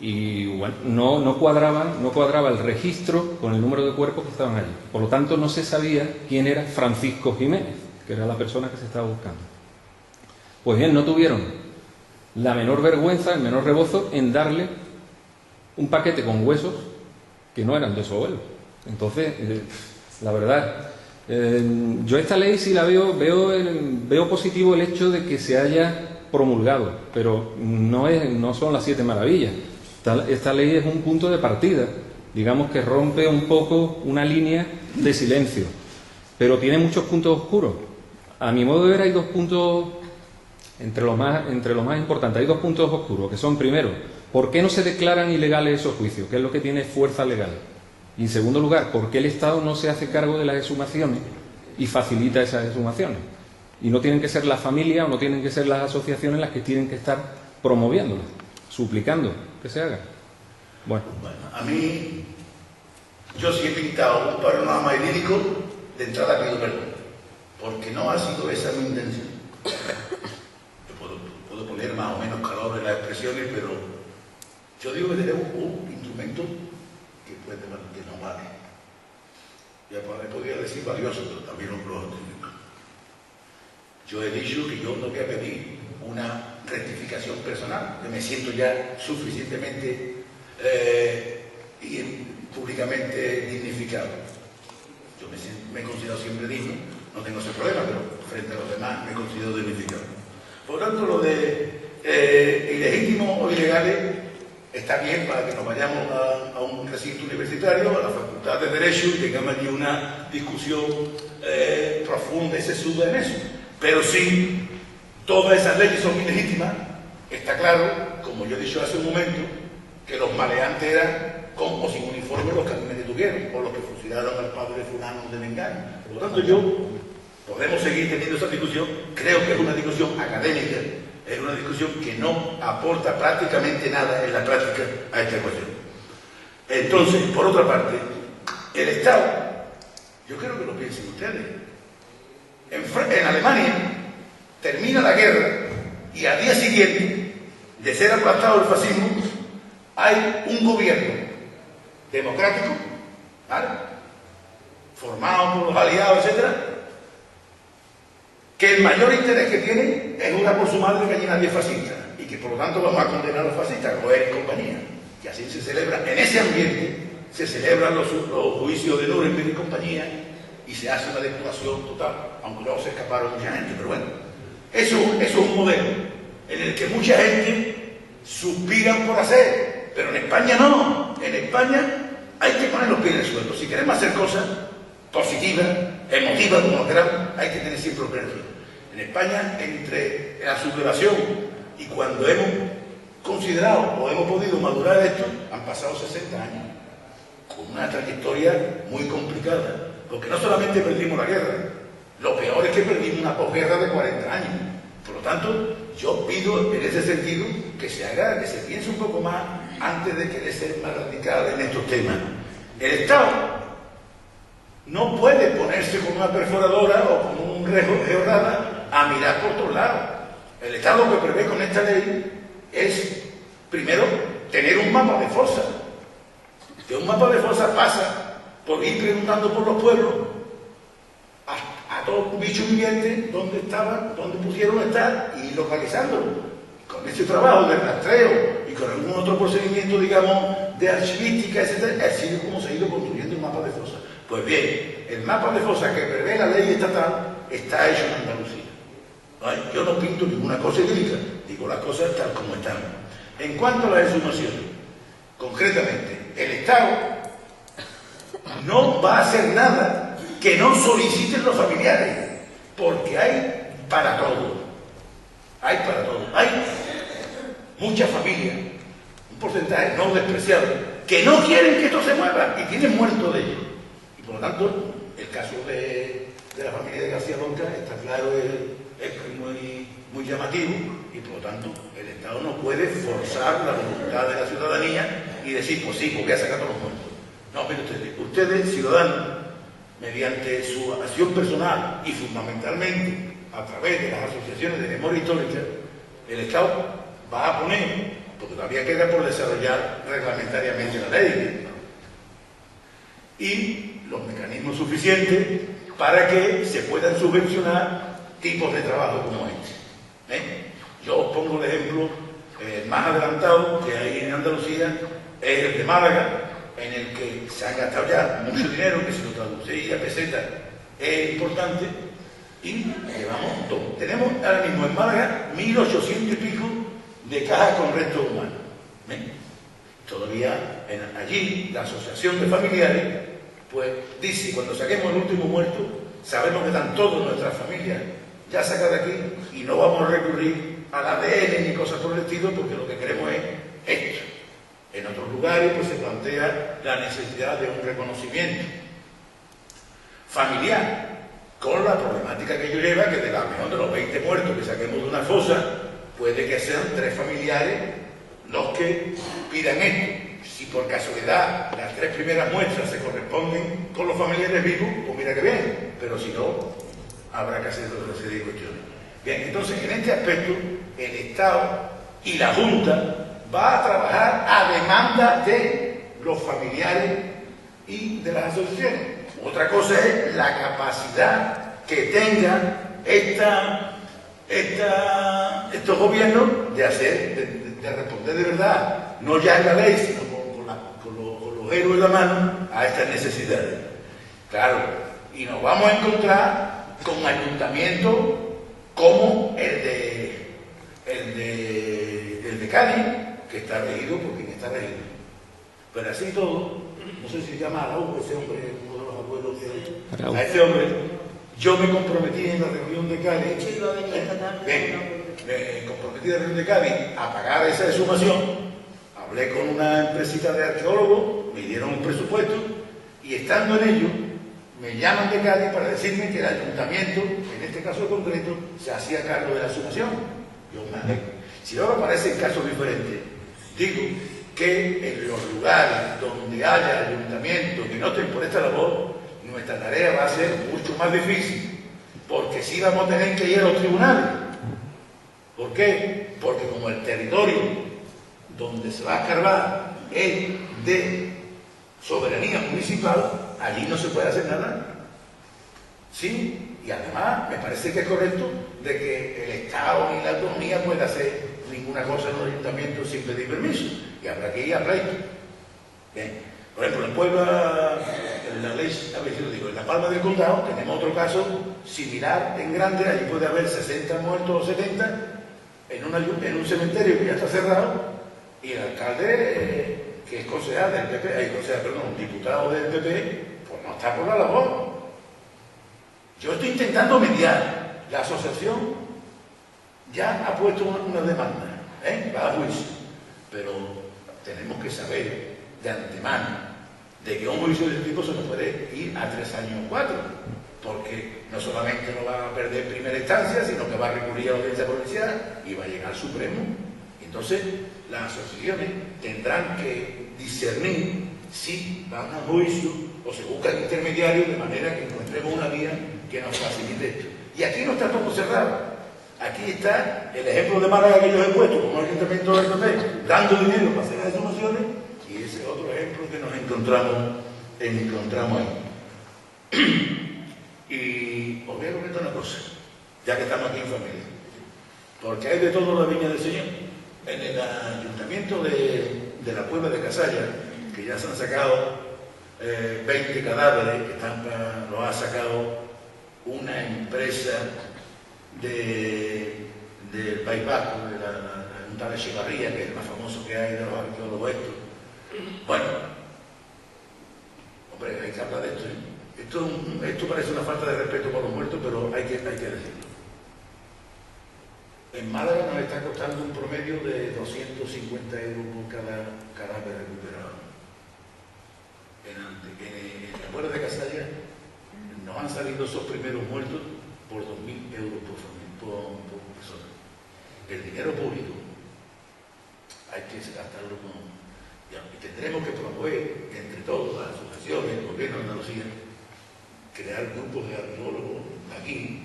y bueno, no cuadraba el registro con el número de cuerpos que estaban allí. Por lo tanto, no se sabía quién era Francisco Jiménez, que era la persona que se estaba buscando. Pues bien, no tuvieron la menor vergüenza, el menor rebozo en darle un paquete con huesos que no eran de su abuelo. Entonces, la verdad, yo esta ley sí la veo positivo el hecho de que se haya promulgado, pero no son las 7 maravillas. Esta ley es un punto de partida, digamos que rompe un poco una línea de silencio, pero tiene muchos puntos oscuros. A mi modo de ver hay 2 puntos entre los más importantes, hay 2 puntos oscuros, que son, primero, ¿por qué no se declaran ilegales esos juicios? ¿Qué es lo que tiene fuerza legal? Y en segundo lugar, ¿por qué el Estado no se hace cargo de las exhumaciones y facilita esas exhumaciones. Y no tienen que ser las familias o no tienen que ser las asociaciones las que tienen que estar promoviéndolas, suplicando que se haga. Bueno, a mí, yo sí he pintado un panorama idílico, de entrada pido perdón, porque no ha sido esa mi intención. Yo puedo poner más o menos calor en las expresiones, pero yo digo que tenemos un instrumento que no vale. Ya podría decir valioso, pero también un rojo. Yo he dicho que yo no voy a pedir una rectificación personal, que me siento ya suficientemente y públicamente dignificado. Yo me he considerado siempre digno, no tengo ese problema, pero frente a los demás me considero dignificado. Por lo tanto, lo de ilegítimos o ilegales está bien para que nos vayamos a un recinto universitario, a la Facultad de Derecho, y tengamos allí una discusión profunda y sesuda en eso. Pero si todas esas leyes son ilegítimas, está claro, como yo he dicho hace un momento, que los maleantes eran con o sin uniforme los que a mí me detuvieron, o los que fusilaron al padre fulano de Mengano. Por lo tanto, podemos seguir teniendo esa discusión. Creo que es una discusión académica, es una discusión que no aporta prácticamente nada en la práctica a esta cuestión. Entonces, por otra parte, el Estado, yo quiero que lo piensen ustedes. En Alemania termina la guerra y al día siguiente de ser aplastado el fascismo hay un gobierno democrático, ¿vale?, formado por los aliados, etcétera, que el mayor interés que tiene es jurar por su madre que allí nadie es fascista y que por lo tanto vamos a condenar a los fascistas, Goer y compañía. Y así se celebra, en ese ambiente se celebran los juicios de Nuremberg y compañía, y se hace una depuración total, aunque luego se escaparon mucha gente, pero bueno, eso es un modelo en el que mucha gente suspira por hacer, pero en España no. En España hay que poner los pies en el suelo. Si queremos hacer cosas positivas, emotivas, como queramos, hay que tener siempre los pies en el suelo. En España, entre la sublevación y cuando hemos considerado o hemos podido madurar esto, han pasado 60 años, con una trayectoria muy complicada. Porque no solamente perdimos la guerra, lo peor es que perdimos una posguerra de 40 años. Por lo tanto, yo pido en ese sentido que se haga, que se piense un poco más antes de querer ser más radical en estos temas. El Estado no puede ponerse con una perforadora o con un georrada a mirar por todos lados. El Estado lo que prevé con esta ley es, primero, tener un mapa de fuerza. Que un mapa de fuerza pasa por ir preguntando por los pueblos a todo bicho viviente dónde estaban, dónde pusieron estar y localizándolo. Con este trabajo de rastreo y con algún otro procedimiento, digamos, de archivística, etc., así como se ha ido construyendo el mapa de fosa. Pues bien, el mapa de fosa que prevé la ley estatal está hecho en Andalucía. ¿Vale? Yo no pinto ninguna cosa idílica, digo las cosas tal como están. En cuanto a las exhumaciones, concretamente, el Estado no va a hacer nada que no soliciten los familiares, porque hay para todo. Hay para todo. Hay muchas familias, un porcentaje no despreciable, que no quieren que esto se mueva y tienen muerto de ellos. Y por lo tanto, el caso de la familia de García Lorca está claro, es muy llamativo, y por lo tanto el Estado no puede forzar la voluntad de la ciudadanía y decir, pues sí, pues voy a sacar a todos los muertos. No, pero ustedes, ciudadanos, mediante su acción personal y fundamentalmente a través de las asociaciones de memoria histórica, el Estado va a poner, porque todavía queda por desarrollar reglamentariamente la ley, y los mecanismos suficientes para que se puedan subvencionar tipos de trabajo como este. Yo os pongo el ejemplo más adelantado que hay en Andalucía, es el de Málaga, en el que se ha gastado ya mucho dinero, que si lo traducéis a peseta es importante, y llevamos todo. Tenemos ahora mismo en Málaga 1.800 y pico de cajas con restos humanos. Todavía allí la asociación de familiares pues dice, cuando saquemos el último muerto, sabemos que están todas nuestras familias ya sacadas de aquí y no vamos a recurrir al ADN ni cosas por el estilo, porque lo que queremos es esto. En otros lugares pues se plantea la necesidad de un reconocimiento familiar. con la problemática que ello lleva, que de la mejor de los 20 muertos que saquemos de una fosa, puede que sean 3 familiares los que pidan esto. Si por casualidad las 3 primeras muestras se corresponden con los familiares vivos, pues mira que bien, pero si no, habrá que hacer otra serie de cuestiones. Bien, entonces en este aspecto el Estado y la Junta va a trabajar a demanda de los familiares y de las asociaciones. Otra cosa es la capacidad que tengan estos gobiernos de responder de verdad, no ya en la ley, sino con los héroes en la mano, a estas necesidades. Claro, y nos vamos a encontrar con ayuntamientos como el de Cádiz, que está regido por quien está regido. Pero así todo, no sé si se llama Araújo, ese hombre, uno de los abuelos a ese hombre, yo me comprometí en la reunión de Cádiz, me comprometí en la reunión de Cádiz a pagar esa exhumación. Hablé con una empresita de arqueólogos, me dieron un presupuesto y estando en ello, me llaman de Cádiz para decirme que el ayuntamiento, en este caso concreto, se hacía cargo de la exhumación. Yo me alegro. Si ahora aparecen casos diferentes, digo que en los lugares donde haya ayuntamientos que no estén por esta labor, nuestra tarea va a ser mucho más difícil, porque sí vamos a tener que ir a los tribunales. ¿Por qué? Porque como el territorio donde se va a escarbar es de soberanía municipal, allí no se puede hacer nada. Sí, y además me parece que es correcto de que el Estado ni la autonomía pueda hacer ninguna cosa en los ayuntamientos sin pedir permiso, y habrá que ir a pleito. Bien. Por ejemplo, en Puebla, en la ley, a ver si lo digo, en La Palma del Condado tenemos otro caso similar en grande, allí puede haber 60 muertos o 70 en un cementerio que ya está cerrado, y el alcalde, que es concejal del PP, diputado del PP, pues no está por la labor. Yo estoy intentando mediar. La asociación ya ha puesto una demanda, va a juicio, pero tenemos que saber de antemano de que un juicio de este tipo se nos puede ir a 3 años o 4, porque no solamente no va a perder primera instancia, sino que va a recurrir a la audiencia provincial y va a llegar al Supremo. Entonces, las asociaciones tendrán que discernir si van a juicio o se buscan intermediarios de manera que encontremos una vía que nos facilite esto. Y aquí no está todo cerrado. Aquí está el ejemplo de Málaga que yo he puesto como ayuntamiento del PP, dando dinero para hacer las exhumaciones, y ese es otro ejemplo que nos encontramos ahí. Y os voy a comentar una cosa, ya que estamos aquí en familia, porque hay de todo en la viña del Señor. En el ayuntamiento de la Puebla de Casalla, que ya se han sacado 20 cadáveres, que lo ha sacado una empresa del País Vasco, de un tal Echevarría, que es el más famoso que hay de los arqueólogos estos. Bueno, hombre, hay que hablar de esto. Esto parece una falta de respeto por los muertos, pero hay que decirlo. En Málaga nos está costando un promedio de 250 euros por cada cadáver recuperado. En la Puebla de Casalla nos han salido esos primeros muertos por 2.000 euros por persona. El dinero público hay que gastarlo y tendremos que promover entre todos, las asociaciones, el gobierno de Andalucía, crear grupos de arqueólogos aquí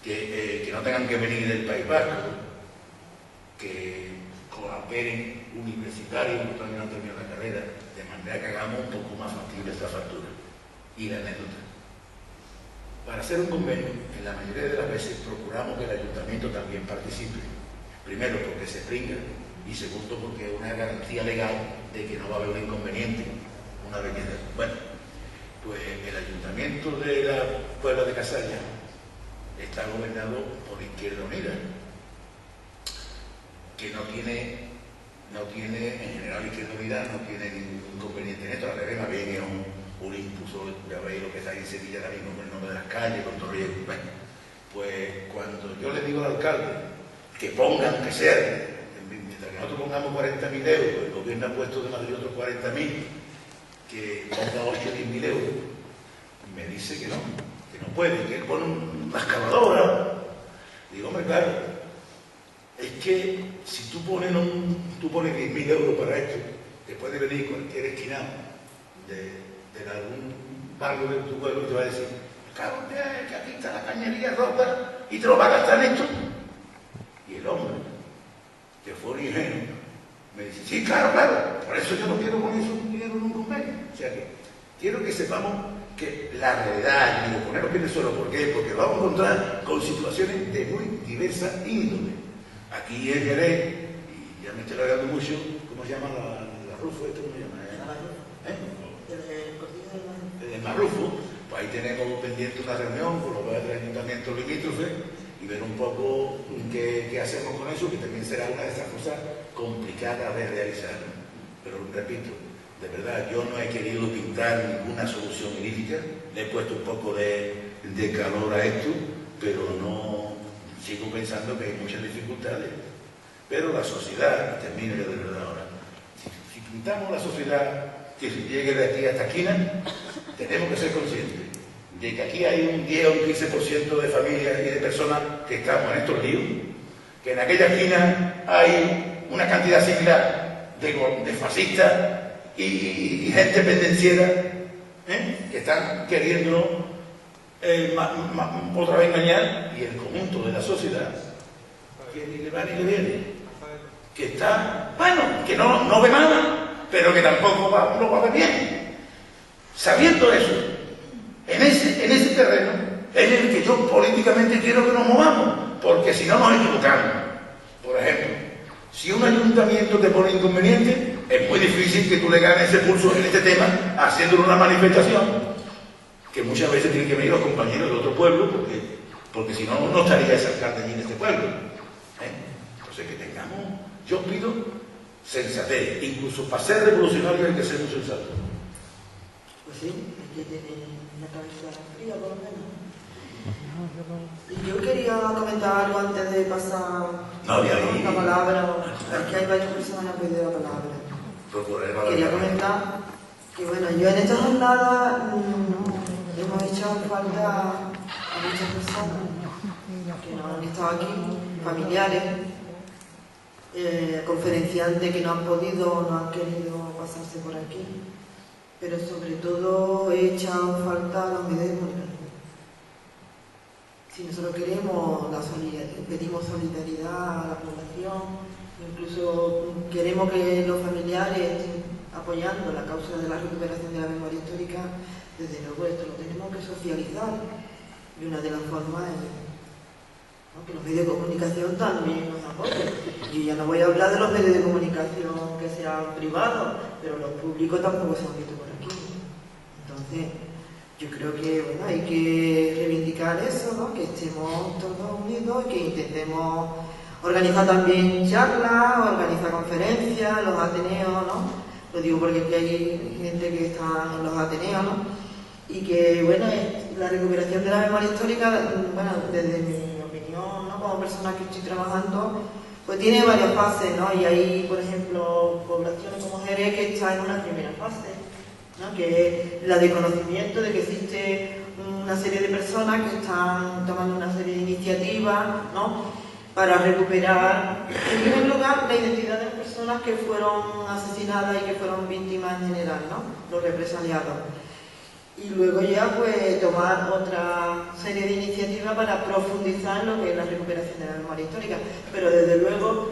que no tengan que venir del País Vasco, que cooperen universitarios que todavía no han terminado la carrera, de manera que hagamos un poco más factible esta factura. Y la anécdota. Para hacer un convenio, en la mayoría de las veces procuramos que el ayuntamiento también participe. Primero, porque se brinda, y segundo, porque es una garantía legal de que no va a haber un inconveniente una vez que... Bueno, pues el ayuntamiento de la Puebla de Casalla está gobernado por Izquierda Unida, que no tiene en general Izquierda Unida no tiene ningún inconveniente en esto, al revés, más bien es un impulso. Ya veis lo que está ahí en Sevilla ahora mismo con el nombre de las calles, con todo ello. Bueno, pues cuando yo le digo al alcalde que pongan, que sea, mientras que nosotros pongamos 40.000 euros, el gobierno ha puesto de Madrid otros 40.000, que ponga 8 o 10.000 euros, me dice que no, que no puede, que él pone una excavadora. Digo, hombre, claro, es que si tú pones 10.000 euros para esto, te puede venir cualquier esquinado de algún barrio de tu pueblo y te va a decir, claro, que aquí está la cañería rota y te lo va a gastar en esto. Y el hombre, que fue un ingenuo, me dice, sí, claro, por eso yo no quiero poner eso dinero en un convenio. O sea que quiero que sepamos que la realidad, y digo, ponerlo bien solo, ¿por qué? Porque vamos a encontrar con situaciones de muy diversa índole. Aquí en Jerez, y ya me estoy alargando mucho, ¿cómo se llama la Rufo? ¿Esto cómo se llama? El Marrufo, pues ahí tenemos pendiente una reunión con los ayuntamientos limítrofes y ver un poco qué hacemos con eso, que también será una de esas cosas complicadas de realizar. Pero repito, de verdad, yo no he querido pintar ninguna solución ilícita, le he puesto un poco de calor a esto, pero no sigo pensando que hay muchas dificultades. Pero la sociedad, termino yo de verdad ahora, si pintamos la sociedad que llegue de aquí hasta esquina, tenemos que ser conscientes de que aquí hay un 10 o un 15% de familias y de personas que estamos en estos líos, que en aquella esquina hay una cantidad similar de fascistas y gente pendenciera que están queriendo otra vez engañar, y el conjunto de la sociedad que ni le va ni le viene, que está, bueno, que no ve nada, pero que tampoco lo va a ver bien. Sabiendo eso, en ese terreno es el que yo políticamente quiero que nos movamos, porque si no nos equivocamos. Por ejemplo, si un ayuntamiento te pone inconveniente, es muy difícil que tú le ganes ese pulso en este tema haciéndole una manifestación, que muchas veces tienen que venir los compañeros de otro pueblo, porque si no, no estaría ese alcalde allí en este pueblo. Entonces que tengamos, yo pido sensatez, incluso para ser revolucionario hay que ser muy sensato. Pues sí, hay que tener la cabeza fría por lo menos. Y yo quería comentar algo antes de pasar la palabra. Es que hay varias personas que han pedido la palabra. Quería comentar que, bueno, yo en esta jornada hemos echado falta a muchas personas que no han estado aquí, familiares, conferenciantes que no han podido o no han querido pasarse por aquí. Pero sobre todo he echado falta a los medios de comunicación. Si nosotros queremos pedimos solidaridad a la población, incluso queremos que los familiares estén apoyando la causa de la recuperación de la memoria histórica, desde luego esto lo tenemos que socializar. Y una de las formas es que los medios de comunicación también nos apoyen. Yo ya no voy a hablar de los medios de comunicación que sean privados, pero los públicos tampoco se han visto por aquí. Entonces, yo creo que bueno, hay que reivindicar eso, ¿no? Que estemos todos unidos y que intentemos organizar también charlas, organizar conferencias, los ateneos, ¿no? Lo digo porque aquí hay gente que está en los ateneos, ¿no? Y que, bueno, la recuperación de la memoria histórica, bueno, desde mi opinión, ¿no? Como persona que estoy trabajando, pues tiene varias fases, ¿no? Y hay, por ejemplo, poblaciones como Jerez que está en una primera fase, ¿no? Que es la de conocimiento de que existe una serie de personas que están tomando una serie de iniciativas, ¿no? Para recuperar, en primer lugar, la identidad de las personas que fueron asesinadas y que fueron víctimas en general, ¿no? Los represaliados. Y luego ya, pues, tomar otra serie de iniciativas para profundizar en lo que es la recuperación de la memoria histórica. Pero, desde luego,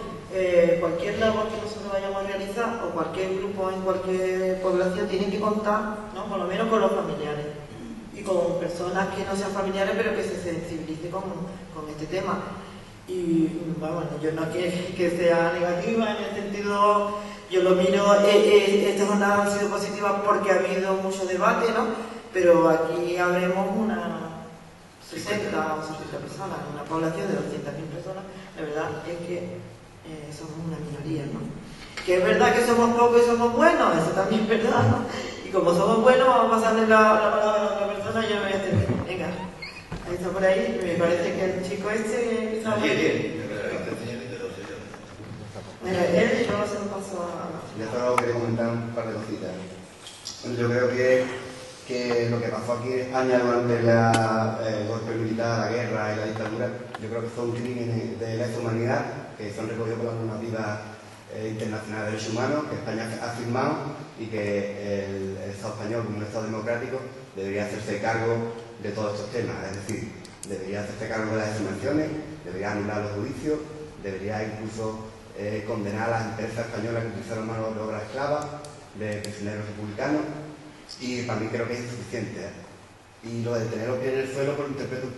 cualquier labor que nosotros vayamos a realizar, o cualquier grupo en cualquier población, tiene que contar, ¿no? Por lo menos con los familiares. Y con personas que no sean familiares, pero que se sensibilicen con este tema. Y, bueno, yo no quiero que sea negativa en el sentido, yo lo miro, estas jornadas han sido positivas porque ha habido mucho debate, ¿no? Pero aquí habremos una 60 o 60 personas, una población de 200.000 personas. La verdad es que somos una minoría, ¿no? Que es verdad que somos pocos y somos buenos, eso también es verdad, ¿no? Y como somos buenos, vamos a pasarle la palabra a otra persona y yo me voy a hacer. Venga, ahí está por ahí, me parece que el chico este está muy bien. Mira, él, yo se lo paso a... Ya solo quería comentar un par de cositas. Bueno, yo creo que que lo que pasó aquí en España durante el golpe militar, la guerra y la dictadura, yo creo que son crímenes de lesa humanidad que son recogidos por la normativa internacional de derechos humanos, que España ha firmado y que el Estado español, como un Estado democrático, debería hacerse cargo de todos estos temas. Es decir, debería hacerse cargo de las exhumaciones, debería anular los juicios, debería incluso condenar a las empresas españolas que utilizaron mano de obra esclava, de prisioneros republicanos, y para mí creo que es insuficiente. Y lo de tener los pies en el suelo, pues lo interpreto un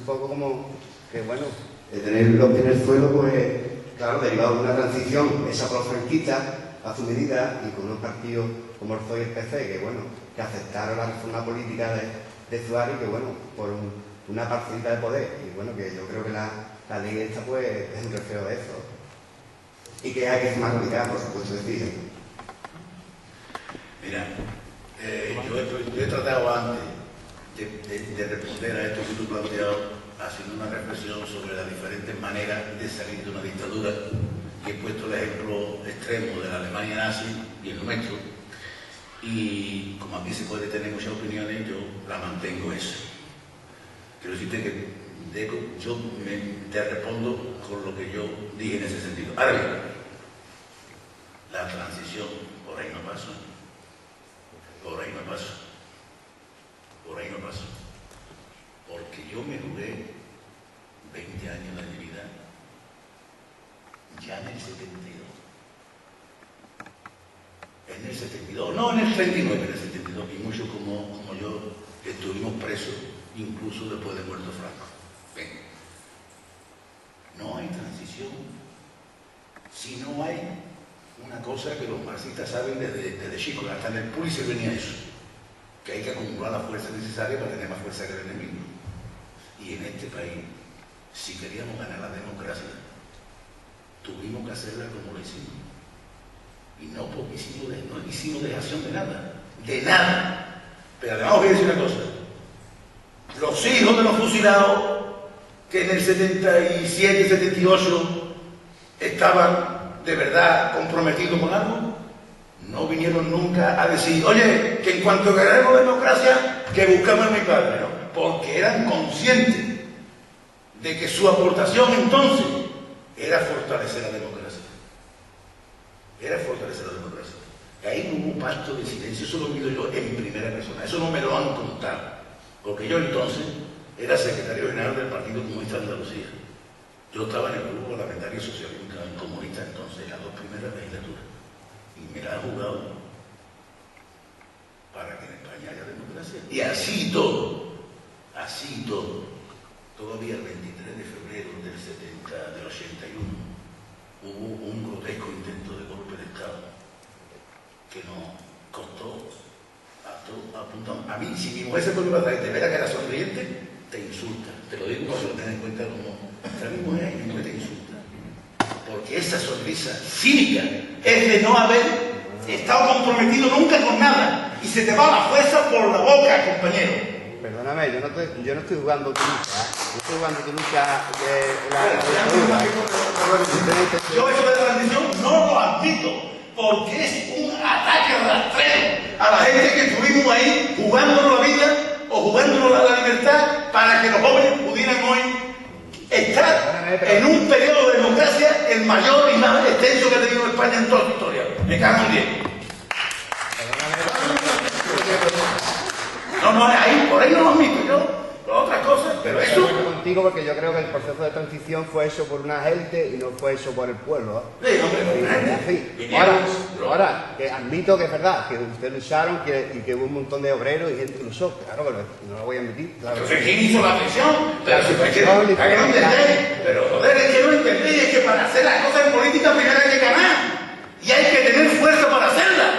poco como que, bueno, tener los pies en el suelo, pues, claro, derivado de una transición hecha por los franquistas a su medida y con unos partidos como el PSOE y el PC, que, bueno, que aceptaron la reforma política de Suárez y que, bueno, por una parcelita de poder. Y, bueno, que yo creo que la ley esta, pues, es un reflejo de eso. Y que hay que ser más radical, por supuesto, decir. Mira, yo he tratado antes de responder a esto que tú planteado, haciendo una reflexión sobre las diferentes maneras de salir de una dictadura, y he puesto el ejemplo extremo de la Alemania nazi y el nuestro, y como aquí se puede tener muchas opiniones, yo la mantengo esa. Quiero decirte que yo te respondo con lo que yo dije en ese sentido. Ahora bien, la transición por ahí no pasa. Por ahí no pasa. Por ahí no pasa. Porque yo me jugué 20 años de mi vida ya en el 72. En el 72, no en el 39, en el 72, y muchos como yo estuvimos presos, incluso después de muerto Franco. Ven. No hay transición si no hay una cosa que los marxistas saben desde chicos, hasta en el Pulitzer venía eso, que hay que acumular la fuerza necesaria para tener más fuerza que el enemigo. Y en este país, si queríamos ganar la democracia, tuvimos que hacerla como lo hicimos. Y no porque no hicimos dejación de nada. Pero además voy a decir una cosa, los hijos de los fusilados, que en el 77 y 78 estaban de verdad comprometidos con algo, no vinieron nunca a decir, oye, que en cuanto ganemos democracia, que buscamos a mi padre, ¿no? Porque eran conscientes de que su aportación entonces era fortalecer la democracia. Era fortalecer la democracia. Y ahí no hubo un pacto de silencio, eso lo he oído yo en primera persona, eso no me lo han contado, porque yo entonces era secretario general del Partido Comunista de Andalucía. Yo estaba en el grupo parlamentario socialista comunista entonces, las 2 primeras legislaturas, y me la han jugado para que en España haya democracia. Y así todo, todavía el 23 de febrero del 81, hubo un grotesco intento de golpe de Estado que nos costó a punto. A mí, si mi mujer se vuelve atrás y te verá que era sonriente, te insulta. Te lo digo para que lo tengas en cuenta como mi mujer y mi mujer te insulta. Porque esa sonrisa cínica es de no haber estado comprometido nunca con nada y se te va la fuerza por la boca, compañero. Perdóname, yo no estoy jugando tu lucha, yo estoy jugando tu lucha Yo eso de la transición no lo admito, porque es un ataque rastrero a la gente que estuvimos ahí jugándonos la vida o jugándonos la libertad para que los jóvenes pudieran hoy estar en un periodo de democracia el mayor y más extenso que ha tenido España en toda su historia. Me cago en 10. No, ahí, por ahí no lo admito yo, por otras cosas, pero eso... Estoy contigo porque yo creo que el proceso de transición fue hecho por una gente y no fue hecho por el pueblo. Sí, hombre, ahora, que admito que es verdad, que ustedes lucharon y que hubo un montón de obreros y gente que luchó, claro que no lo voy a admitir. Claro. Entonces, ¿quién hizo la presión? Pero joder, es que no entendéis, es que para hacer las cosas en política primero hay que ganar y hay que tener fuerza para hacerlas.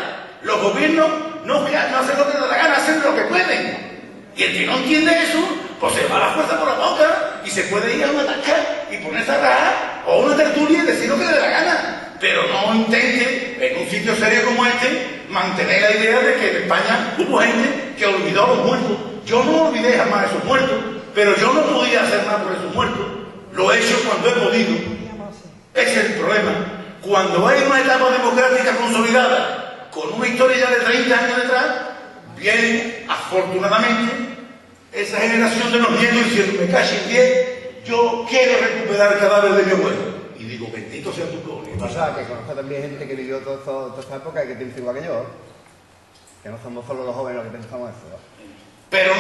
Los gobiernos no hacen lo que les da la gana, hacen lo que pueden. Y el que no entiende eso, pues se va la fuerza por la boca y se puede ir a una tasca y ponerse a rajar o a una tertulia y decir lo que le dé la gana. Pero no intente, en un sitio serio como este, mantener la idea de que en España hubo gente que olvidó a los muertos. Yo no olvidé jamás a esos muertos, pero yo no podía hacer nada por esos muertos. Lo he hecho cuando he podido. Ese es el problema. Cuando hay una etapa democrática consolidada, con una historia ya de 30 años detrás, viene, afortunadamente, esa generación de los nietos diciendo, me calle en 10, yo quiero recuperar el cadáver de mi abuelo. Y digo, bendito sea tu gloria. Lo que pasa es que conozco también gente que vivió toda esta época y que piensa igual que yo. Que no somos solo los jóvenes los que pensamos eso, ¿no? Pero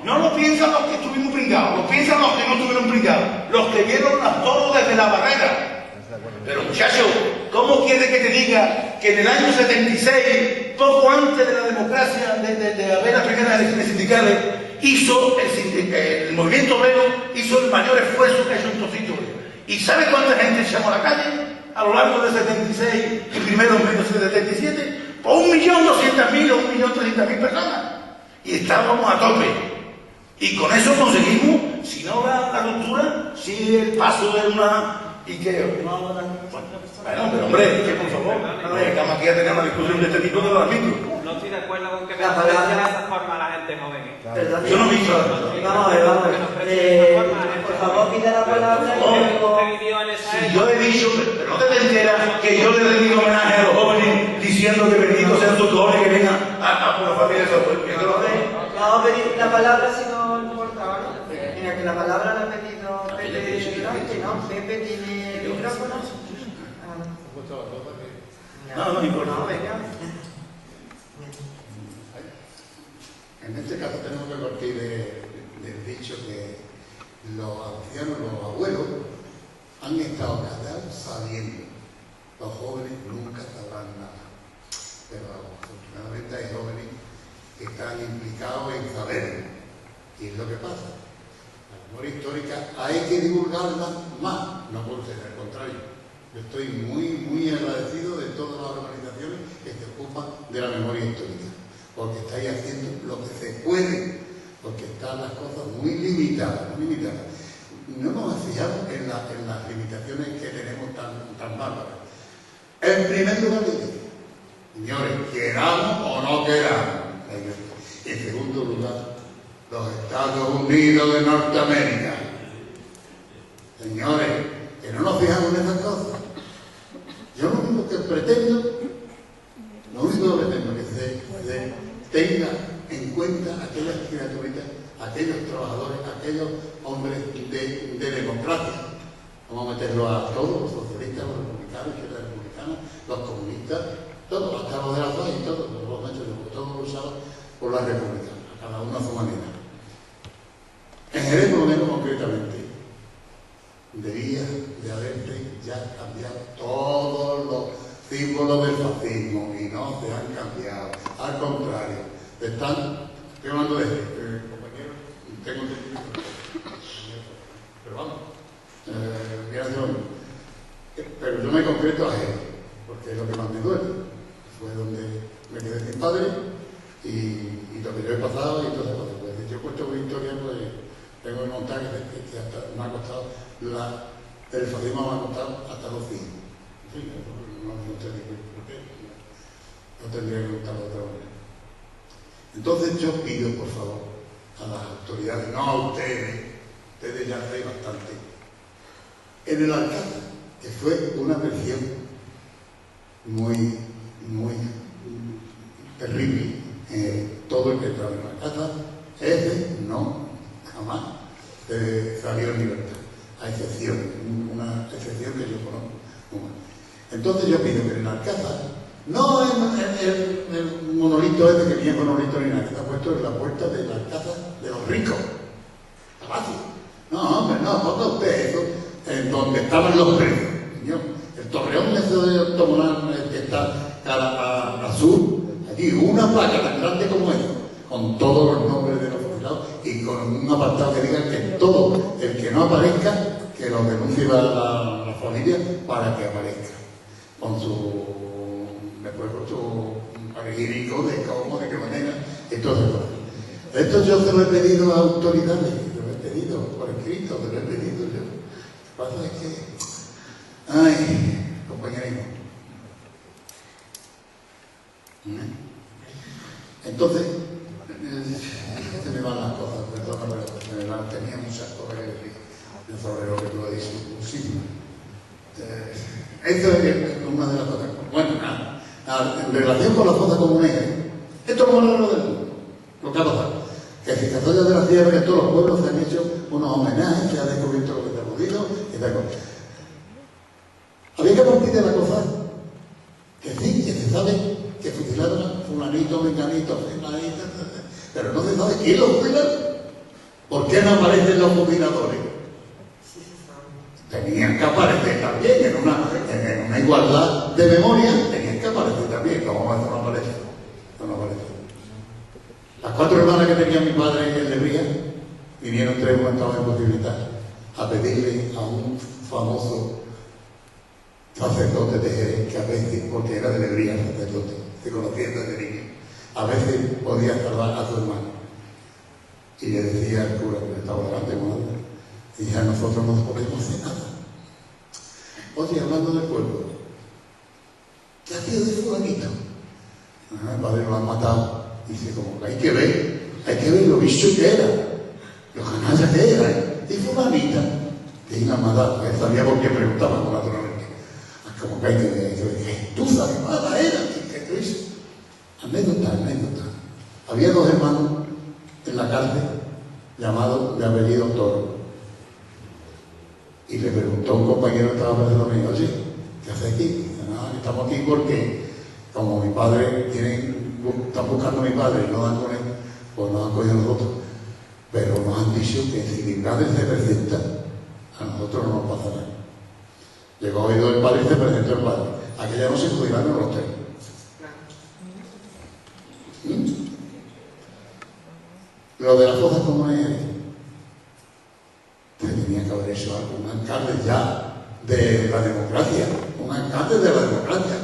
no lo piensan los que estuvimos pringados, lo piensan los que no estuvieron pringados, los que vieron las toros desde la barrera. Pero muchachos, ¿cómo quiere que te diga que en el año 76, poco antes de la democracia, de haber las primeras elecciones sindicales, el movimiento obrero hizo el mayor esfuerzo que ha hecho en toda su historia? ¿Y sabe cuánta gente se llamó a la calle a lo largo de 76 y primeros meses de 77? Pues 1.200.000 o 1.300.000 personas. Y estábamos a tope. Y con eso conseguimos, si no la ruptura, si el paso de una... ¿Y qué? Bueno, pero hombre, que por favor, estamos aquí a tener una discusión de este tipo de los amigos. No estoy de acuerdo con que me desprecien de esa forma a la gente joven. Yo no he visto. Vamos a ver. Por favor, pida la palabra. Si yo he dicho, pero no te enteras que yo le doy homenaje a los jóvenes diciendo que benditos sean sus jóvenes que vengan a por la familia de su Vamos a pedir la palabra si no importa, ¿no? Mira, que la palabra la ha pedido Pepe delante, ¿no? Pepe tiene el micrófono. No importa. No, venga. En este caso tenemos que partir del dicho que los ancianos, los abuelos, han estado callados sabiendo. Los jóvenes nunca sabrán nada. Pero afortunadamente hay jóvenes que están implicados en saber. Y es lo que pasa. La memoria histórica hay que divulgarla más, no por ser al contrario. Yo estoy muy agradecido de todas las organizaciones que se ocupan de la memoria histórica, porque estáis haciendo lo que se puede, porque están las cosas muy limitadas. No nos fijamos en las limitaciones que tenemos tan bárbaras. En primer lugar, señores, queramos o no queramos. En segundo lugar, los Estados Unidos de Norteamérica. Señores, que no nos fijamos en esas cosas. Yo lo único que pretendo que se tenga en cuenta aquellas criaturitas, aquellos trabajadores, aquellos hombres de democracia. Vamos a meterlo a todos, los socialistas, los republicanos, izquierda republicana, los comunistas, todos, hasta los de la FAI y todos los usados por la república, a cada uno a su manera. En Jerez, por lo menos concretamente, debía de haberse ya cambiado todos los símbolos del fascismo y no se han cambiado. Al contrario, estoy hablando de compañeros, tengo entendido, pero vamos, pero yo me concreto a Jerez, porque es lo que más me duele. Fue donde me quedé sin padre y lo que yo he pasado y todas esas cosas. Pues yo he puesto una historia, pues tengo que montar que hasta me ha costado el fascismo me ha costado hasta 2 hijos. En fin, no tendría que gustar de otra manera. Entonces yo pido, por favor, a las autoridades, no a ustedes ya hacéis bastante, en el Alcázar, que fue una versión muy terrible, todo el que entraba en el Alcázar, jamás salió en libertad, a excepción, una excepción que yo conozco. Entonces yo pido que en el Alcázar, no el monolito ese que tiene monolito ni nada, que está puesto en la puerta del Alcázar de los ricos, está fácil. No, hombre, no, ponga usted eso en donde estaban los presos, señor. El torreón ese de Tomolán, que está cara a sur, allí una placa tan grande como esa, con todos los nombres de los fusilados y con un apartado que diga que todo el que no aparezca, que lo denuncie a la familia para que aparezca. Después con su panegírico de cómo, de qué manera, y todo eso. Esto yo se lo he pedido a autoridades, se lo he pedido por escrito, se lo he pedido yo. Lo que pasa es que, compañerismo. Entonces, se me van las cosas, perdona, pero se me van, tenía muchas cosas que decir sobre lo que tú has dicho, muchísimas. Esto es una de las cosas. Bueno, nada, en relación con las cosas comunes, esto es lo del mundo. lo que ha pasado. Que en Cazalla de la Sierra, en todos los pueblos se han hecho unos homenajes, se ha descubierto lo que se ha podido y tal cosa. Había que partir de la cosa que sí, que se sabe que fusilaron a fulanito, menganito, fulanito, pero no se sabe quién lo fusilaron. ¿Por qué no aparecen los fusiladores? Tenían que aparecer también en una igualdad de memoria, tenían que aparecer también. ¿Cómo esto no aparece? No aparece. Las 4 hermanas que tenía mi padre en Lebría vinieron 3 momentos en posibilidad a pedirle a un famoso sacerdote de Jerez, que a veces, porque era de Lebría el sacerdote, se conocía desde niño, a veces podía salvar a su hermano. Y le decía al cura, que estaba delante de una, y ya nosotros no podemos hacer nada. Oye, hablando del pueblo, ¿qué ha sido de fulanito? El padre lo han matado. Dice, como que hay que ver lo bicho que era, lo canalla que era, y fulanita, que una mala, que sabía por qué preguntaban, naturalmente. Como que hay que ver, tú sabes, mala era, que tú dices. Anécdota. Había 2 hermanos en la cárcel, llamados de apellido Toro. Y le preguntó a un compañero que estaba presente a mí, oye, ¿qué haces aquí? Y dice, no, estamos aquí porque, como mi padre, están buscando a mi padre y no dan con él, pues nos han cogido a nosotros. Pero nos han dicho que si mi padre se presenta, a nosotros no nos pasa nada. Llegó oído el padre y se presentó el padre. Aquella noche se jubilaron los 3. Lo de las cosas como es, se tenía que haber hecho algo, un alcalde ya de la democracia, un alcalde de la democracia.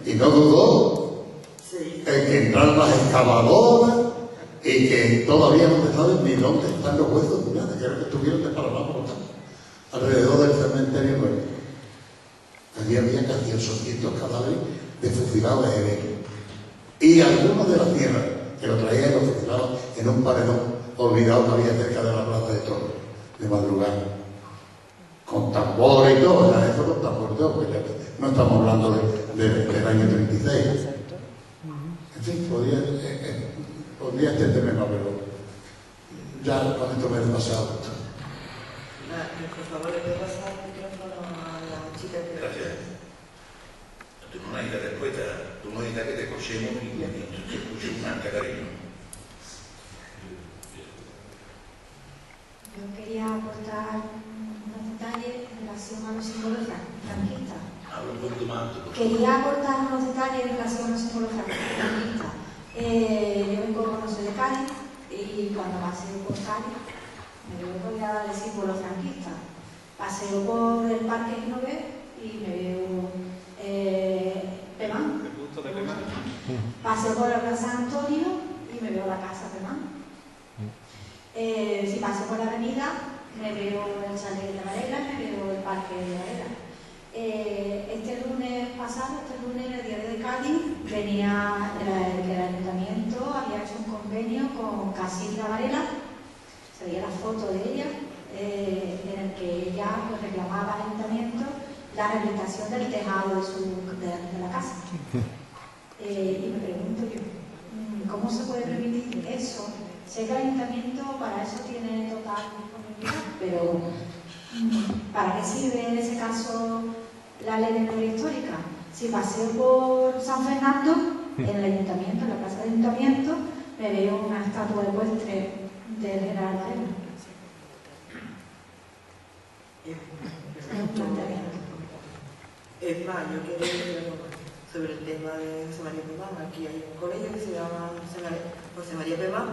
Y no dudó en que entraran las excavadoras y que todavía no se sabe ni dónde están los huesos ni nada, que era que estuvieron desparramados alrededor del cementerio nuevo. Allí había casi 800 cadáveres de fusilados de Jerez. Y algunos de la tierra que lo traían y lo fusilaban en un paredón olvidado que había cerca de la plaza de toros, de madrugada. Con tambores y todo, ya eso con tambores y todo, porque ya no estamos hablando del año 36. En fin, podría extenderme más, pero ya con esto me he demasiado. Por favor, le puedo pasar el micrófono a la chica que... Gracias. Tú no necesitas respuesta, tú no necesitas que te escuchemos y tú te escuches un ante, cariño. Yo quería aportar unos detalles en relación a los símbolos franquistas. Habla un poquito más. Quería aportar unos detalles en relación a los símbolos franquistas. Yo vengo, no soy de Cádiz, y cuando paseo por Cádiz, me veo rodeada de símbolos franquistas. Paseo por el Parque Genové y me veo Pemán. Paseo por la Plaza Antonio y me veo la Casa Pemán. Si paso por la avenida, me veo el chalet de Varela, me veo el Parque de Varela. Este lunes pasado, en el Diario de Cádiz, venía que el ayuntamiento había hecho un convenio con Casilda Varela, se veía la foto de ella, en el que ella pues, reclamaba al ayuntamiento la rehabilitación del tejado de la casa. Y me pregunto yo, ¿cómo se puede permitir eso? Sé que el ayuntamiento para eso tiene total disponibilidad, pero ¿para qué sirve en ese caso la ley de memoria histórica? Si paseo por San Fernando, en el ayuntamiento, en la plaza del ayuntamiento, me veo una estatua ecuestre del general Varela. Es más, yo quiero decir algo más sobre el tema de José María Pemán. Aquí hay un colegio que se llama José María Pemán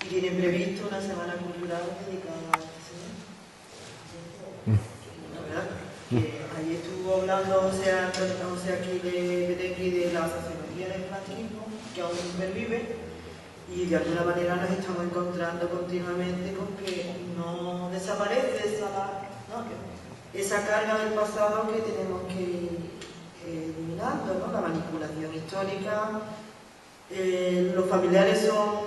y tiene previsto una semana cultural dedicada a este señor. La verdad, que ahí estuvo hablando aquí de la sociología del franquismo, que aún pervive, y de alguna manera nos estamos encontrando continuamente con que no desaparece esa carga del pasado que tenemos que ir eliminando, ¿no? La manipulación histórica. Los familiares son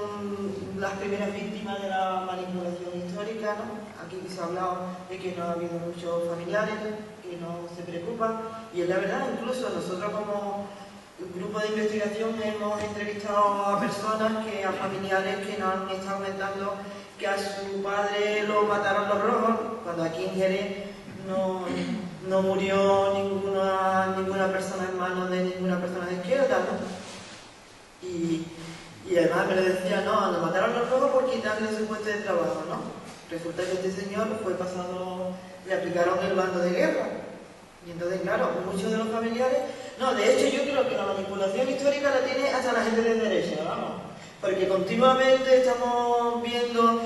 las primeras víctimas de la manipulación histórica, ¿no? Aquí se ha hablado de que no ha habido muchos familiares que no se preocupan, y es la verdad, incluso nosotros como grupo grupo de investigación hemos entrevistado a personas, a familiares que nos han estado comentando que a su padre lo mataron los rojos, cuando aquí en Jerez no murió ninguna persona en manos de ninguna persona de izquierda, ¿no? Y además me lo decía, no, nos mataron los rojos por quitarle su puesto de trabajo, ¿no? Resulta que este señor fue pasado, le aplicaron el bando de guerra. Y entonces, claro, muchos de los familiares... No, de hecho yo creo que la manipulación histórica la tiene hasta la gente de derecha, vamos. Porque continuamente estamos viendo,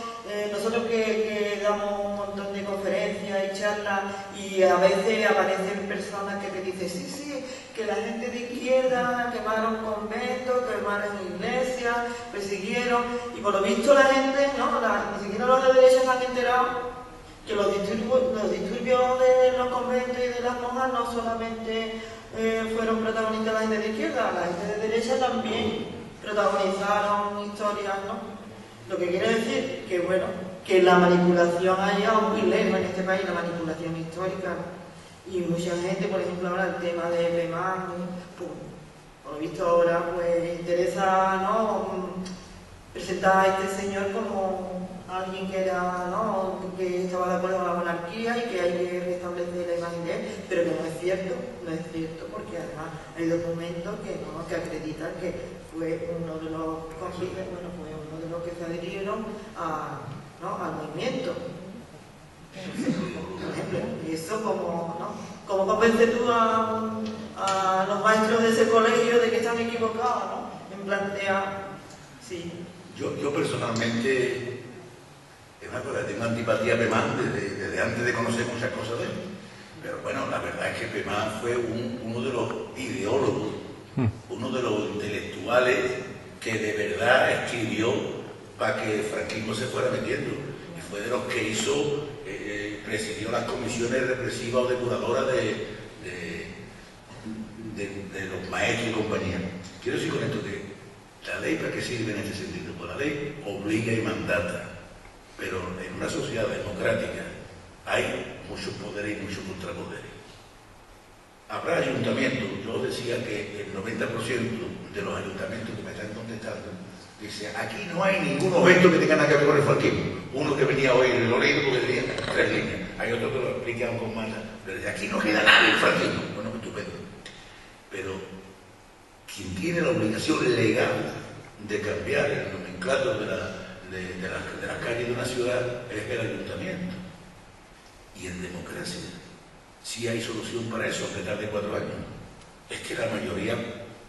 nosotros que damos un montón de conferencias y charlas, y a veces aparecen personas que te dicen, sí, que la gente de izquierda quemaron conventos, quemaron iglesias, persiguieron, y por lo visto la gente, ¿no? Ni siquiera los de derecha se han enterado que los disturbios de los conventos y de las monjas no solamente fueron protagonistas la gente de izquierda, la gente de derecha también protagonizaron historias, ¿no? Lo que quiere decir que, bueno, que la manipulación ha llegado muy lejos en este país, la manipulación histórica, y mucha gente, por ejemplo, ahora el tema de Pemán, pues, por lo visto ahora, pues interesa, ¿no?, presentar a este señor como alguien que era, ¿no?, que estaba de acuerdo con la monarquía y que hay que restablecer la imagen de él, pero que no es cierto, porque además hay documentos que acreditan que fue uno de los cómplices, fue uno de los que se adhirieron al movimiento. Por ejemplo, y eso como convences tú a los maestros de ese colegio de que están equivocados, ¿no?, en plantear, sí. Yo personalmente, es una cosa, tengo antipatía a Pemán desde antes de conocer muchas cosas de él. Pero bueno, la verdad es que Pemán fue uno de los ideólogos, uno de los intelectuales que de verdad escribió para que el franquismo se fuera metiendo. Y fue de los que presidió las comisiones represivas o depuradoras de los maestros y compañía. Quiero decir con esto que la ley, ¿para qué sirve en este sentido? Pues la ley obliga y mandata, pero en una sociedad democrática hay muchos poderes y muchos contrapoderes. Habrá ayuntamientos, yo decía que el 90% de los ayuntamientos que me están contestando dice, aquí no hay ningún momento que tenga nada que ver con el franquismo. Uno que venía hoy, lo leí porque tenía 3 líneas, hay otro que lo explican con más, pero de aquí no queda nada del franquismo. Bueno, estupendo. Pero quien tiene la obligación legal de cambiar el nomenclátor de las calles de una ciudad es el ayuntamiento. Y en democracia, si hay solución para eso, aunque tarde 4 años, es que la mayoría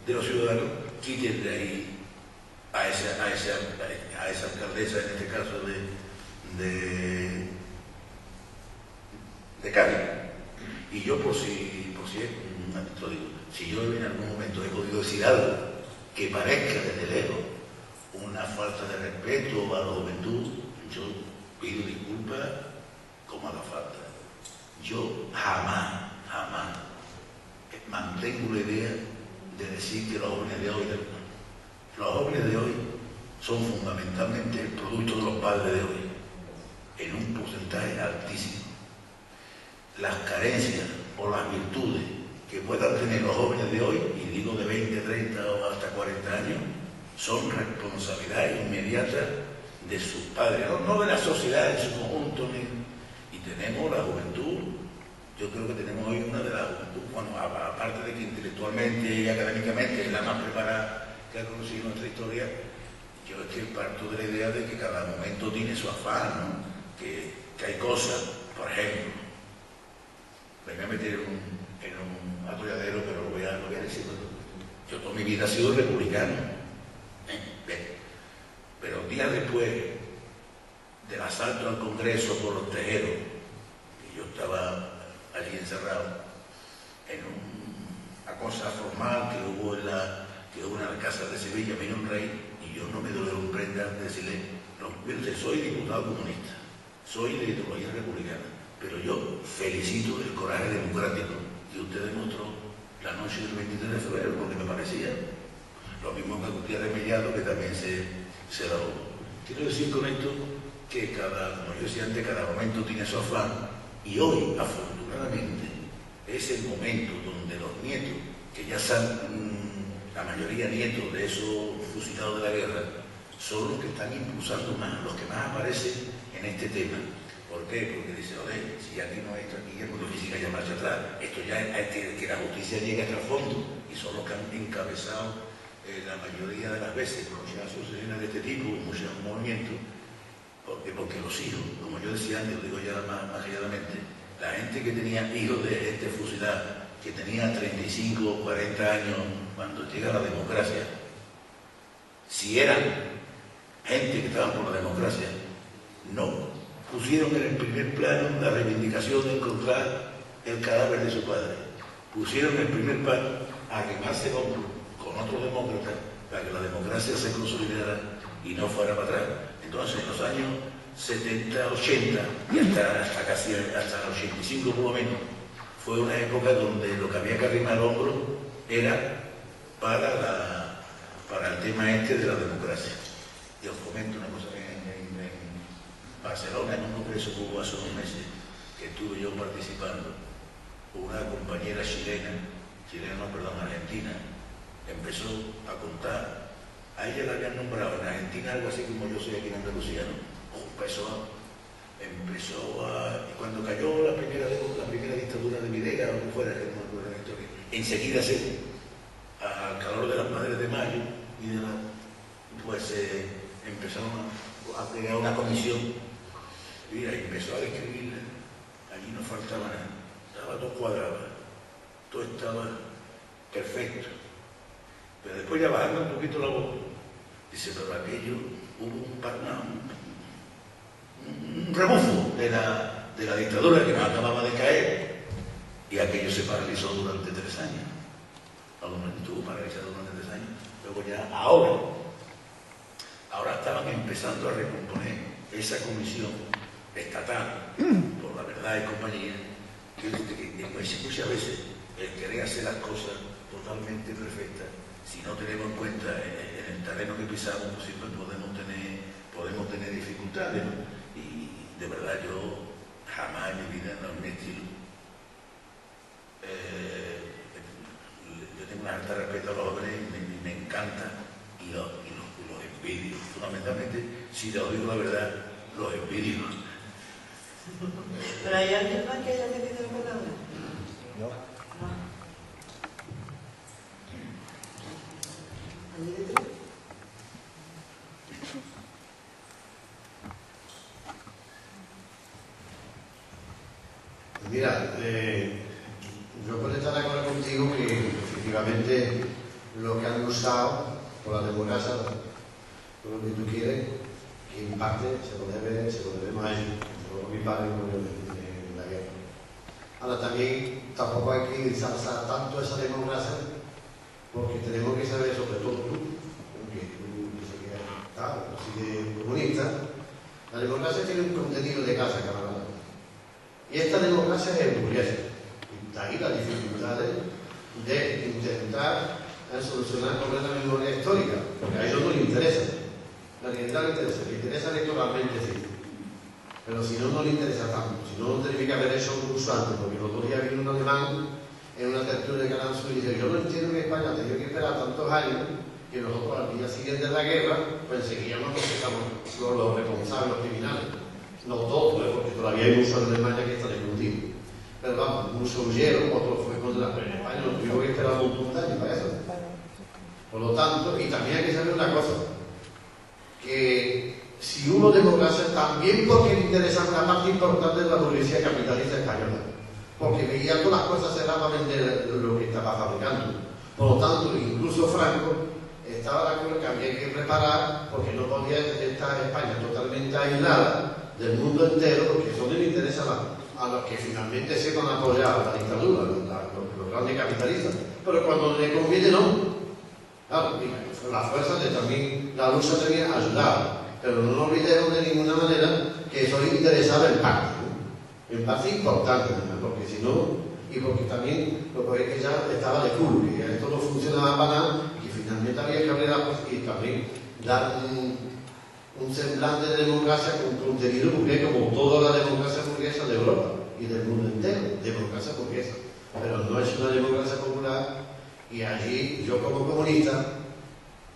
de los ciudadanos quiten de ahí a esa alcaldesa, en este caso de Cádiz. Y yo si yo en algún momento he podido decir algo que parezca desde lejos una falta de respeto a la juventud, yo pido disculpas como haga falta. Yo jamás mantengo la idea de decir que los jóvenes de hoy son fundamentalmente el producto de los padres de hoy, en un porcentaje altísimo. Las carencias o las virtudes que puedan tener los jóvenes de hoy, y digo de 20, 30 o hasta 40 años, son responsabilidad inmediata de sus padres, no de la sociedad en su conjunto. Y tenemos la juventud, yo creo que tenemos hoy una de las juventud, bueno, aparte de que intelectualmente y académicamente es la más preparada que ha conocido nuestra historia, yo es que parto de la idea de que cada momento tiene su afán, ¿no? Que hay cosas, por ejemplo, me voy a meter en un atolladero, pero lo voy a decir. Yo toda mi vida he sido republicano, pero días después del asalto al Congreso por los tejeros, y yo estaba allí encerrado en una cosa formal que hubo en la Alcázar de Sevilla, vino un rey, y yo no me doy un prenda de decirle, no, mire, soy diputado comunista, soy de ideología republicana, pero yo felicito el coraje democrático que usted demostró la noche del 23 de febrero, porque me parecía lo mismo que Gutiérrez Mellado, que también se la hubo. Quiero decir con esto que como yo decía antes, cada momento tiene su afán, y hoy, afortunadamente, es el momento donde los nietos, que ya la mayoría nietos de esos fusilados de la guerra, son los que están impulsando más, los que más aparecen en este tema. ¿Por qué? Porque dice, oye, si aquí no hay tranquilidad, pues difícil que haya marcha atrás. Esto ya es que la justicia llegue hasta el fondo, y son los que han encabezado la mayoría de las veces muchas asociaciones de este tipo, muchos movimientos, porque los hijos, como yo decía antes, lo digo ya más calladamente, la gente que tenía hijos de este fusilado, que tenía 35 o 40 años cuando llega la democracia, si eran gente que estaban por la democracia, no pusieron en el primer plano la reivindicación de encontrar el cadáver de su padre. Pusieron en el primer plano a quemarse con otros demócratas para que la democracia se consolidara y no fuera para atrás. Entonces, en los años 70, 80 y hasta casi hasta el 85 por lo menos, fue una época donde lo que había que arrimar hombros era para el tema este de la democracia. Y os comento una cosa, en Barcelona, en un congreso que hubo hace unos meses, que estuve yo participando, una compañera argentina, empezó a contar, a ella la habían nombrado en Argentina algo así como yo soy aquí en Andalucía, ¿no? Y cuando cayó la primera dictadura de Videla, o que fuera, que no me acuerdo la historia, enseguida al calor de las Madres de Mayo, empezaron a crear una comisión, y empezó a describirla. Allí no faltaba nada, estaba todo cuadrado, todo estaba perfecto. Pero después ya bajando un poquito la voz, dice, pero aquello hubo un rebufo de la dictadura que nos acababa de caer, y aquello se paralizó durante 3 años. Estuvo paralizado durante 3 años. Luego ya, ahora estaban empezando a recomponer esa comisión estatal por la verdad y compañía, que muchas veces el querer hacer las cosas totalmente perfectas, si no tenemos en cuenta en el terreno que pisamos, pues siempre podemos tener dificultades, ¿no? Y de verdad yo jamás en mi vida, no en mi estilo, yo tengo un alto respeto a los jóvenes y me encanta, y los envidio. Fundamentalmente, si te digo la verdad, los envidio. ¿Pero hay alguien más que haya pedido la palabra? No. ¿Allí detrás? Mira, yo puedo estar de acuerdo contigo que efectivamente lo que han usado por la democracia, por lo que tú quieres, que en parte se lo debemos a ellos, por mi padre en la guerra. Ahora también tampoco hay que ensalzar tanto esa democracia, porque tenemos que saber, sobre todo tú, que tú dices que eres comunista, la democracia tiene un contenido de casa, camarada. Y esta democracia es burguesa. Y de ahí las dificultades de intentar solucionar problemas de memoria histórica, porque a ellos no les interesa. A la gente le interesa electoralmente, sí. Pero si no, no le interesa tanto. Si no, tendría que haber hecho un curso antes, porque los otros días vino un alemán en una tertulia de Canal Sur y dice, yo no entiendo que España ha tenido que esperar tantos años que nosotros al día siguiente de la guerra, pues enseguida nos procesamos los responsables, los criminales. No todos, porque todavía hay muchos en España que están escondidos. Pero vamos, muchos huyeron, otros fue contra en España, nos tuvimos que esperar un montón de años para eso. Por lo tanto, y también hay que saber una cosa, que si hubo democracia también porque le interesa una parte importante de la burguesía capitalista española, porque veía todas las cosas se daban de lo que estaba fabricando. Por lo tanto, incluso Franco estaba de acuerdo que había que reparar, porque no podía estar España totalmente aislada del mundo entero, porque eso no le interesa a los que finalmente se van a apoyar a la dictadura, los grandes capitalistas. Pero cuando le conviene, no. Claro, la fuerza de también, la lucha también ayudaba, pero no nos olvidemos de ninguna manera que eso le interesaba en parte, ¿no? En parte importante, ¿no? Porque si no, y porque también lo que es que ya estaba de culo, que ya esto no funcionaba para nada, y que finalmente había que abrir la cosa y también dar un semblante de democracia con contenido burgués, como toda la democracia burguesa de Europa y del mundo entero, democracia burguesa. Pero no es una democracia popular Y allí, yo como comunista,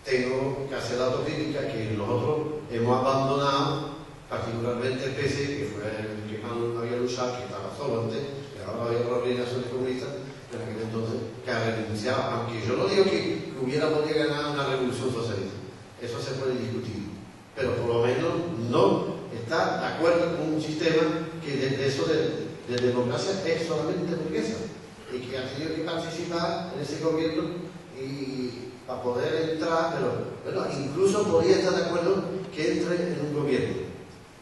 tengo que hacer la autocrítica que nosotros hemos abandonado, particularmente el PC, que fue el que más había luchado, que estaba solo antes, que ahora había organizaciones comunistas, en aquel entonces, que ha renunciado, aunque yo no digo que hubiera podido ganar una revolución socialista, eso se puede discutir, pero por lo menos no está de acuerdo con un sistema que desde eso de democracia es solamente burguesa y que ha tenido que participar en ese gobierno y para poder entrar, pero bueno, incluso podría estar de acuerdo que entre en un gobierno,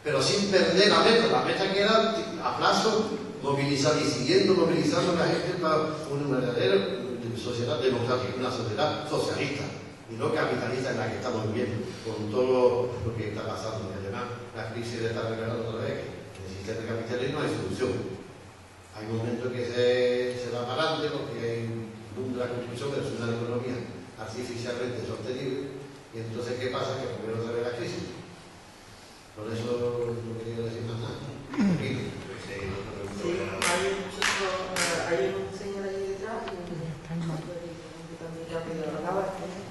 pero sin perder la meta que era a plazo movilizar y siguiendo movilizando a la gente para una verdadera sociedad democrática, una sociedad socialista y no capitalista en la que estamos viviendo, con todo lo que está pasando. Y además, la crisis de estar revelando otra vez que en el sistema de capitalismo no hay solución. Hay momentos que se va para adelante porque hay un boom de la construcción, pero es una economía artificialmente sostenible. Y entonces, ¿qué pasa? Que volvemos otra vez la crisis. Por eso no quería decir más nada. Sí, hay un señor allí detrás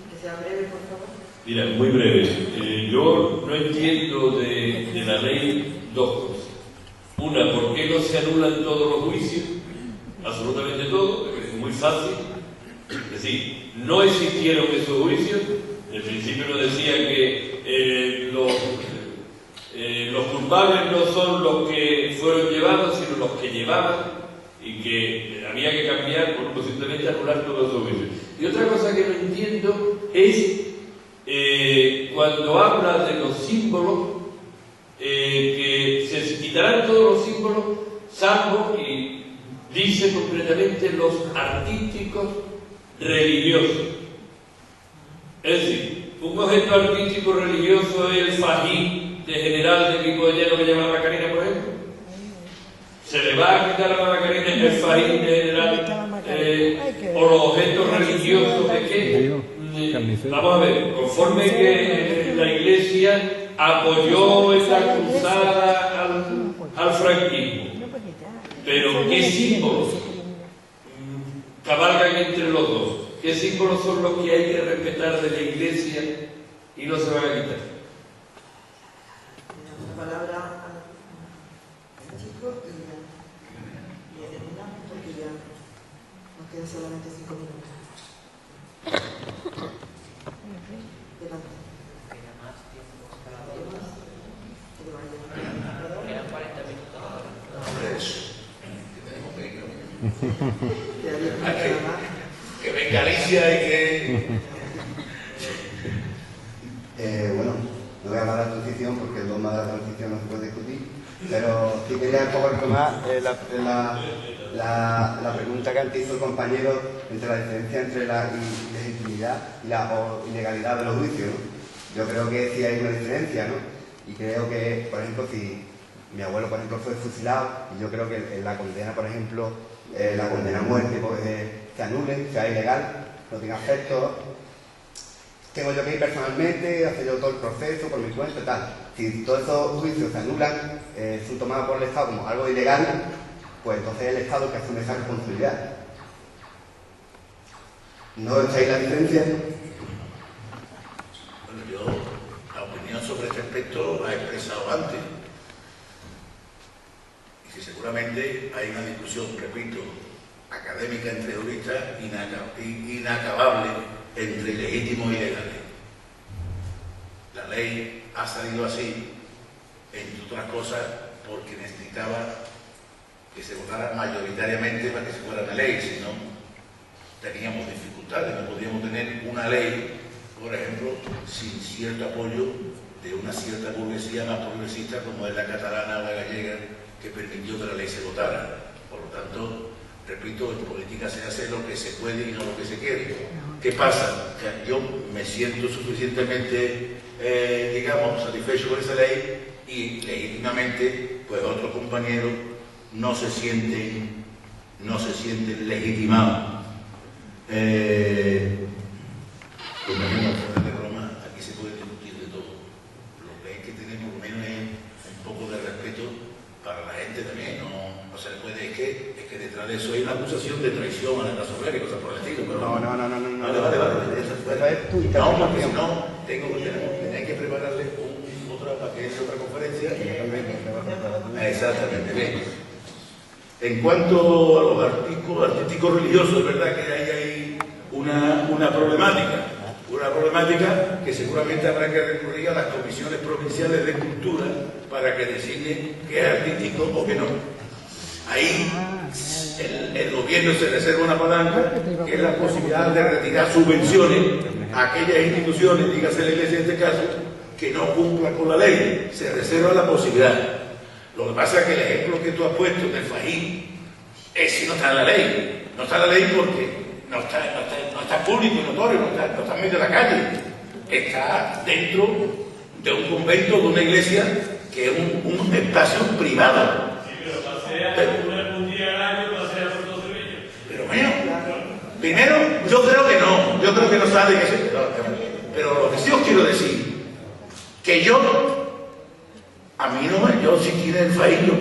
que sea breve, por favor. Mira, muy breve. Yo no entiendo de la ley dos cosas. Una, ¿por qué no se anulan todos los juicios? Absolutamente todos, es muy fácil. Es decir, no existieron esos juicios. En principio nos decían que los culpables no son los que fueron llevados, sino los que llevaban, y que había que cambiar por posiblemente anular todos esos juicios. Y otra cosa que no entiendo es cuando habla de los símbolos, que se quitarán todos los símbolos, salvo, y dice concretamente, los artísticos religiosos. Es decir, un objeto artístico religioso es el fajín de general de Pico de Llano que lleva la Macarena, por ejemplo. ¿Se le va a quitar a la Macarena el fajín de general o los objetos religiosos de qué? Vamos a ver, conforme que la Iglesia apoyó esta cruzada al franquismo, pero ¿qué símbolos cabalgan entre los dos? ¿Qué símbolos son los que hay que respetar de la Iglesia y no se van a quitar? La palabra al chico y Elena, porque ya nos quedan solamente 5 minutos. Delante. Quedan 40 minutos. Que venga Alicia y que... Bueno, no voy a hablar de la transición porque el dogma de la transición no se puede discutir, pero sí quería un poco retomar la pregunta que antes hizo el compañero entre la diferencia entre la ilegitimidad y la ilegalidad de los juicios, ¿no? Yo creo que sí hay una diferencia, ¿no? Y creo que, por ejemplo, si mi abuelo, por ejemplo, fue fusilado, y yo creo que la condena, por ejemplo, la condena a muerte, pues, se anule, sea ilegal, no tenga efecto. Tengo yo que ir personalmente, hacer yo todo el proceso por mi cuenta, tal. Si todos esos juicios se anulan, son tomados por el Estado como algo ilegal, pues entonces es el Estado el que asume esa responsabilidad. ¿No echáis la diferencia? Bueno, yo la opinión sobre este aspecto la he expresado antes. Y que seguramente hay una discusión, repito, académica entre juristas inacabable entre ilegítimos y legales. La ley ha salido así, entre otras cosas, porque necesitaba que se votara mayoritariamente para que se fuera una ley, si no teníamos dificultades, no podíamos tener una ley, por ejemplo, sin cierto apoyo de una cierta burguesía más progresista como es la catalana o la gallega, que permitió que la ley se votara. Por lo tanto, repito, en política se hace lo que se puede y no lo que se quiere. ¿Qué pasa? Que yo me siento suficientemente, digamos, satisfecho con esa ley y legítimamente, pues otros compañeros no se sienten legitimados. Compañeros, fuera de broma, aquí se puede discutir de todo. Lo que hay que tener por lo menos es un poco de respeto para la gente también. No se le puede, es que detrás de eso hay una acusación de traición a la casa obrera y cosas por el estilo. Pero No. Vale. Es tu No, porque si interpretación. no, tenía que prepararle otra conferencia. Exactamente, bien. En cuanto a los artísticos religiosos, es verdad que ahí hay una problemática que seguramente habrá que recurrir a las comisiones provinciales de cultura para que designen qué es artístico o qué no. Ahí el gobierno se reserva una palanca, que es la posibilidad de retirar subvenciones a aquellas instituciones, dígase la Iglesia en este caso, que no cumplan con la ley. Se reserva la posibilidad. Lo que pasa es que el ejemplo que tú has puesto del Fajín es si no está en la ley. No está en la ley porque no está público y notorio, no está en medio de la calle. Está dentro de un convento, de una iglesia, que es un espacio privado. Un día al año pasea por todo Sevilla. Pero bueno, primero, yo creo que no sale eso. Pero lo que sí os quiero decir, que a mí no, yo si quiere el país, yo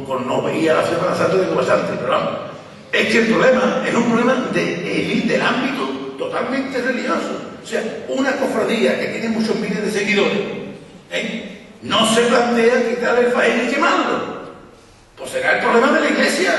con no veía la Semana Santa de bastante, pero vamos, es que el problema es un problema del ámbito totalmente religioso. O sea, una cofradía que tiene muchos miles de seguidores, no se plantea quitarle el país y quemarlo. Pues será el problema de la iglesia.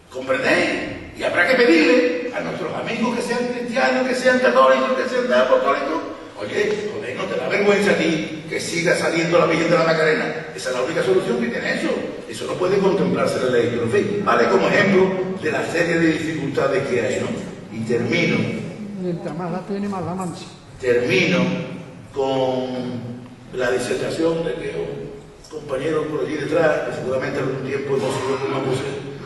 ¿Comprendéis? Y habrá que pedirle a nuestros amigos que sean cristianos, que sean católicos, que sean apostólicos, oye, joder, no te da vergüenza a ti que siga saliendo la Virgen de la Macarena. Esa es la única solución que tiene eso. Eso no puede contemplarse en la ley. Pero en fin, vale como ejemplo de la serie de dificultades que hay, ¿no? Y termino. Mientras más la tiene, más la mancha. Termino con la disertación de que un compañero por allí detrás, que seguramente algún tiempo hemos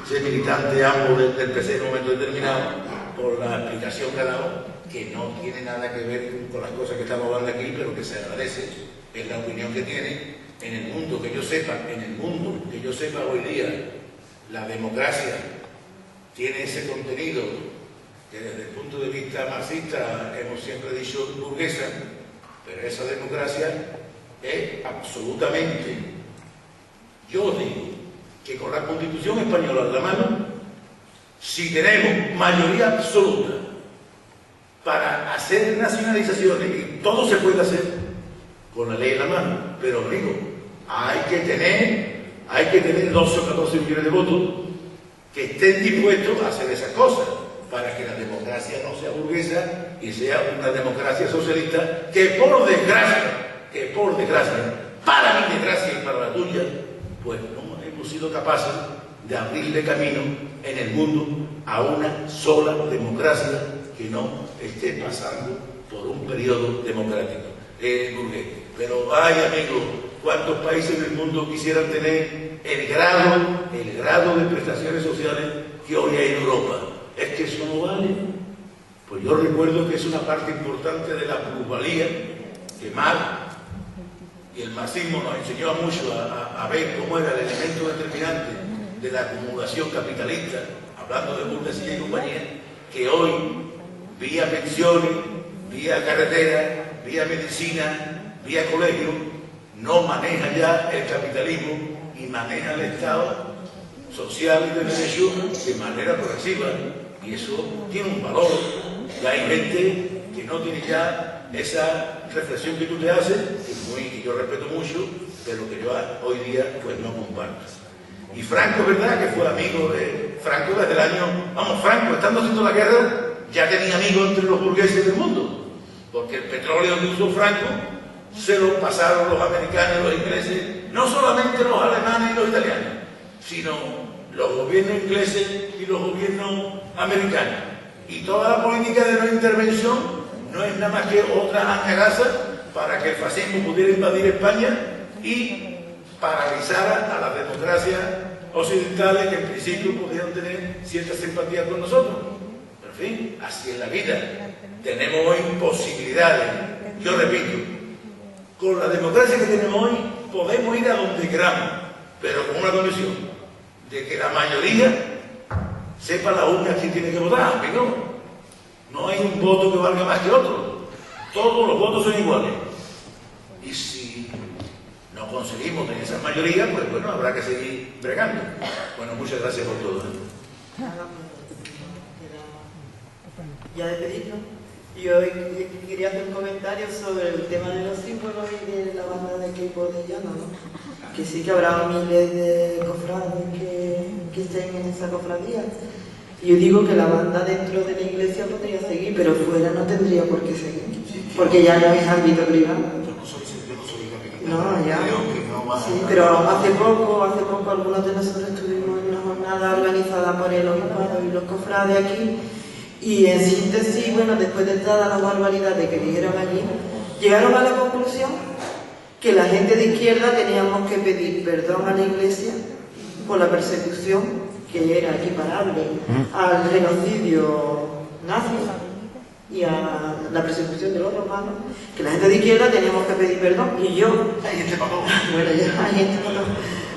ser militante ambos del PC en un momento determinado, por la explicación que ha dado, que no tiene nada que ver con las cosas que estamos hablando aquí, pero que se agradece, es la opinión que tiene. En el mundo que yo sepa hoy día, la democracia tiene ese contenido que desde el punto de vista marxista hemos siempre dicho burguesa, pero esa democracia es absolutamente, yo os digo, que con la Constitución española en la mano, si tenemos mayoría absoluta para hacer nacionalizaciones, y todo se puede hacer con la ley en la mano, pero digo, hay que tener 12 o 14 millones de votos que estén dispuestos a hacer esas cosas, para que la democracia no sea burguesa y sea una democracia socialista que por desgracia, para mi desgracia y para la tuya, pues no hemos sido capaces de abrirle camino en el mundo a una sola democracia que no esté pasando por un periodo democrático burgués. Pero ay amigos, ¿cuántos países del mundo quisieran tener el grado de prestaciones sociales que hoy hay en Europa? Es que eso no vale. Pues yo recuerdo que es una parte importante de la plusvalía que Marx y el marxismo nos enseñó mucho a ver cómo era el elemento determinante de la acumulación capitalista, hablando de burguesía y compañía, que hoy, vía pensiones, vía carretera, vía medicina, vía colegio, no maneja ya el capitalismo y maneja el Estado social y de derecho de manera progresiva, y eso tiene un valor. Y hay gente que no tiene ya esa reflexión que tú te haces, que yo respeto mucho, pero que yo hoy día pues no comparto. Y Franco, ¿verdad? Que fue amigo de Franco desde el año... Franco, estando haciendo la guerra, ya tenía amigos entre los burgueses del mundo, porque el petróleo que usó Franco se lo pasaron los americanos y los ingleses, no solamente los alemanes y los italianos, sino los gobiernos ingleses y los gobiernos americanos. Y toda la política de no intervención no es nada más que otra amenaza para que el fascismo pudiera invadir España y paralizara a las democracias occidentales que en principio podían tener cierta simpatía con nosotros. Pero en fin, así es la vida. Tenemos hoy posibilidades. Yo repito, con la democracia que tenemos hoy podemos ir a donde queramos, pero con una condición, de que la mayoría sepa la urna quién tiene que votar, amigo. No hay un voto que valga más que otro. Todos los votos son iguales. Y si nos conseguimos tener esa mayoría, pues bueno, habrá que seguir bregando. Bueno, muchas gracias por todo. Ya de pedirlo. Yo quería hacer un comentario sobre el tema de los símbolos y de la banda de equipo de Llano, ¿no? Que sí que habrá miles de cofrades que estén en esa cofradía. Yo digo que la banda dentro de la iglesia podría seguir, pero fuera no tendría por qué seguir, porque ya no es ámbito privado. No, ya. Sí, pero hace poco algunos de nosotros estuvimos en una jornada organizada por el obispado y los cofrades aquí, y en síntesis, bueno, después de todas las barbaridades que dijeron allí, llegaron a la conclusión que la gente de izquierda teníamos que pedir perdón a la iglesia por la persecución que era equiparable al genocidio nazi y a la persecución de los romanos, que la gente de izquierda teníamos que pedir perdón, y yo... Bueno, ya hay gente mató.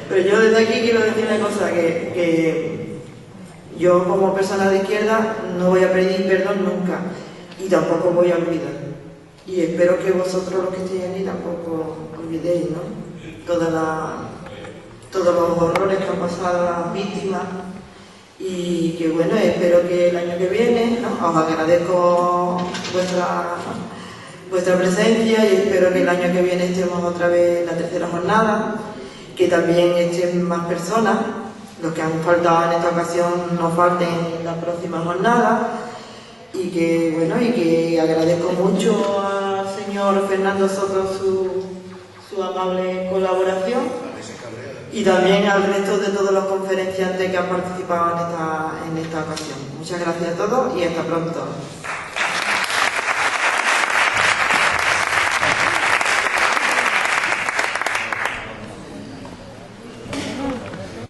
Pero yo desde aquí quiero decir una cosa, que yo como persona de izquierda no voy a pedir perdón nunca, y tampoco voy a olvidar. Y espero que vosotros los que estéis aquí tampoco olvidéis, ¿no? Todos los horrores que han pasado a las víctimas, y que bueno, espero que el año que viene, ¿no? Os agradezco vuestra presencia, y espero que el año que viene estemos otra vez en la tercera jornada, que también estén más personas, los que han faltado en esta ocasión no falten en la próxima jornada, y que bueno, y que agradezco mucho al señor Fernando Soto su amable colaboración, y también al resto de todos los conferenciantes que han participado en esta ocasión. Muchas gracias a todos y hasta pronto.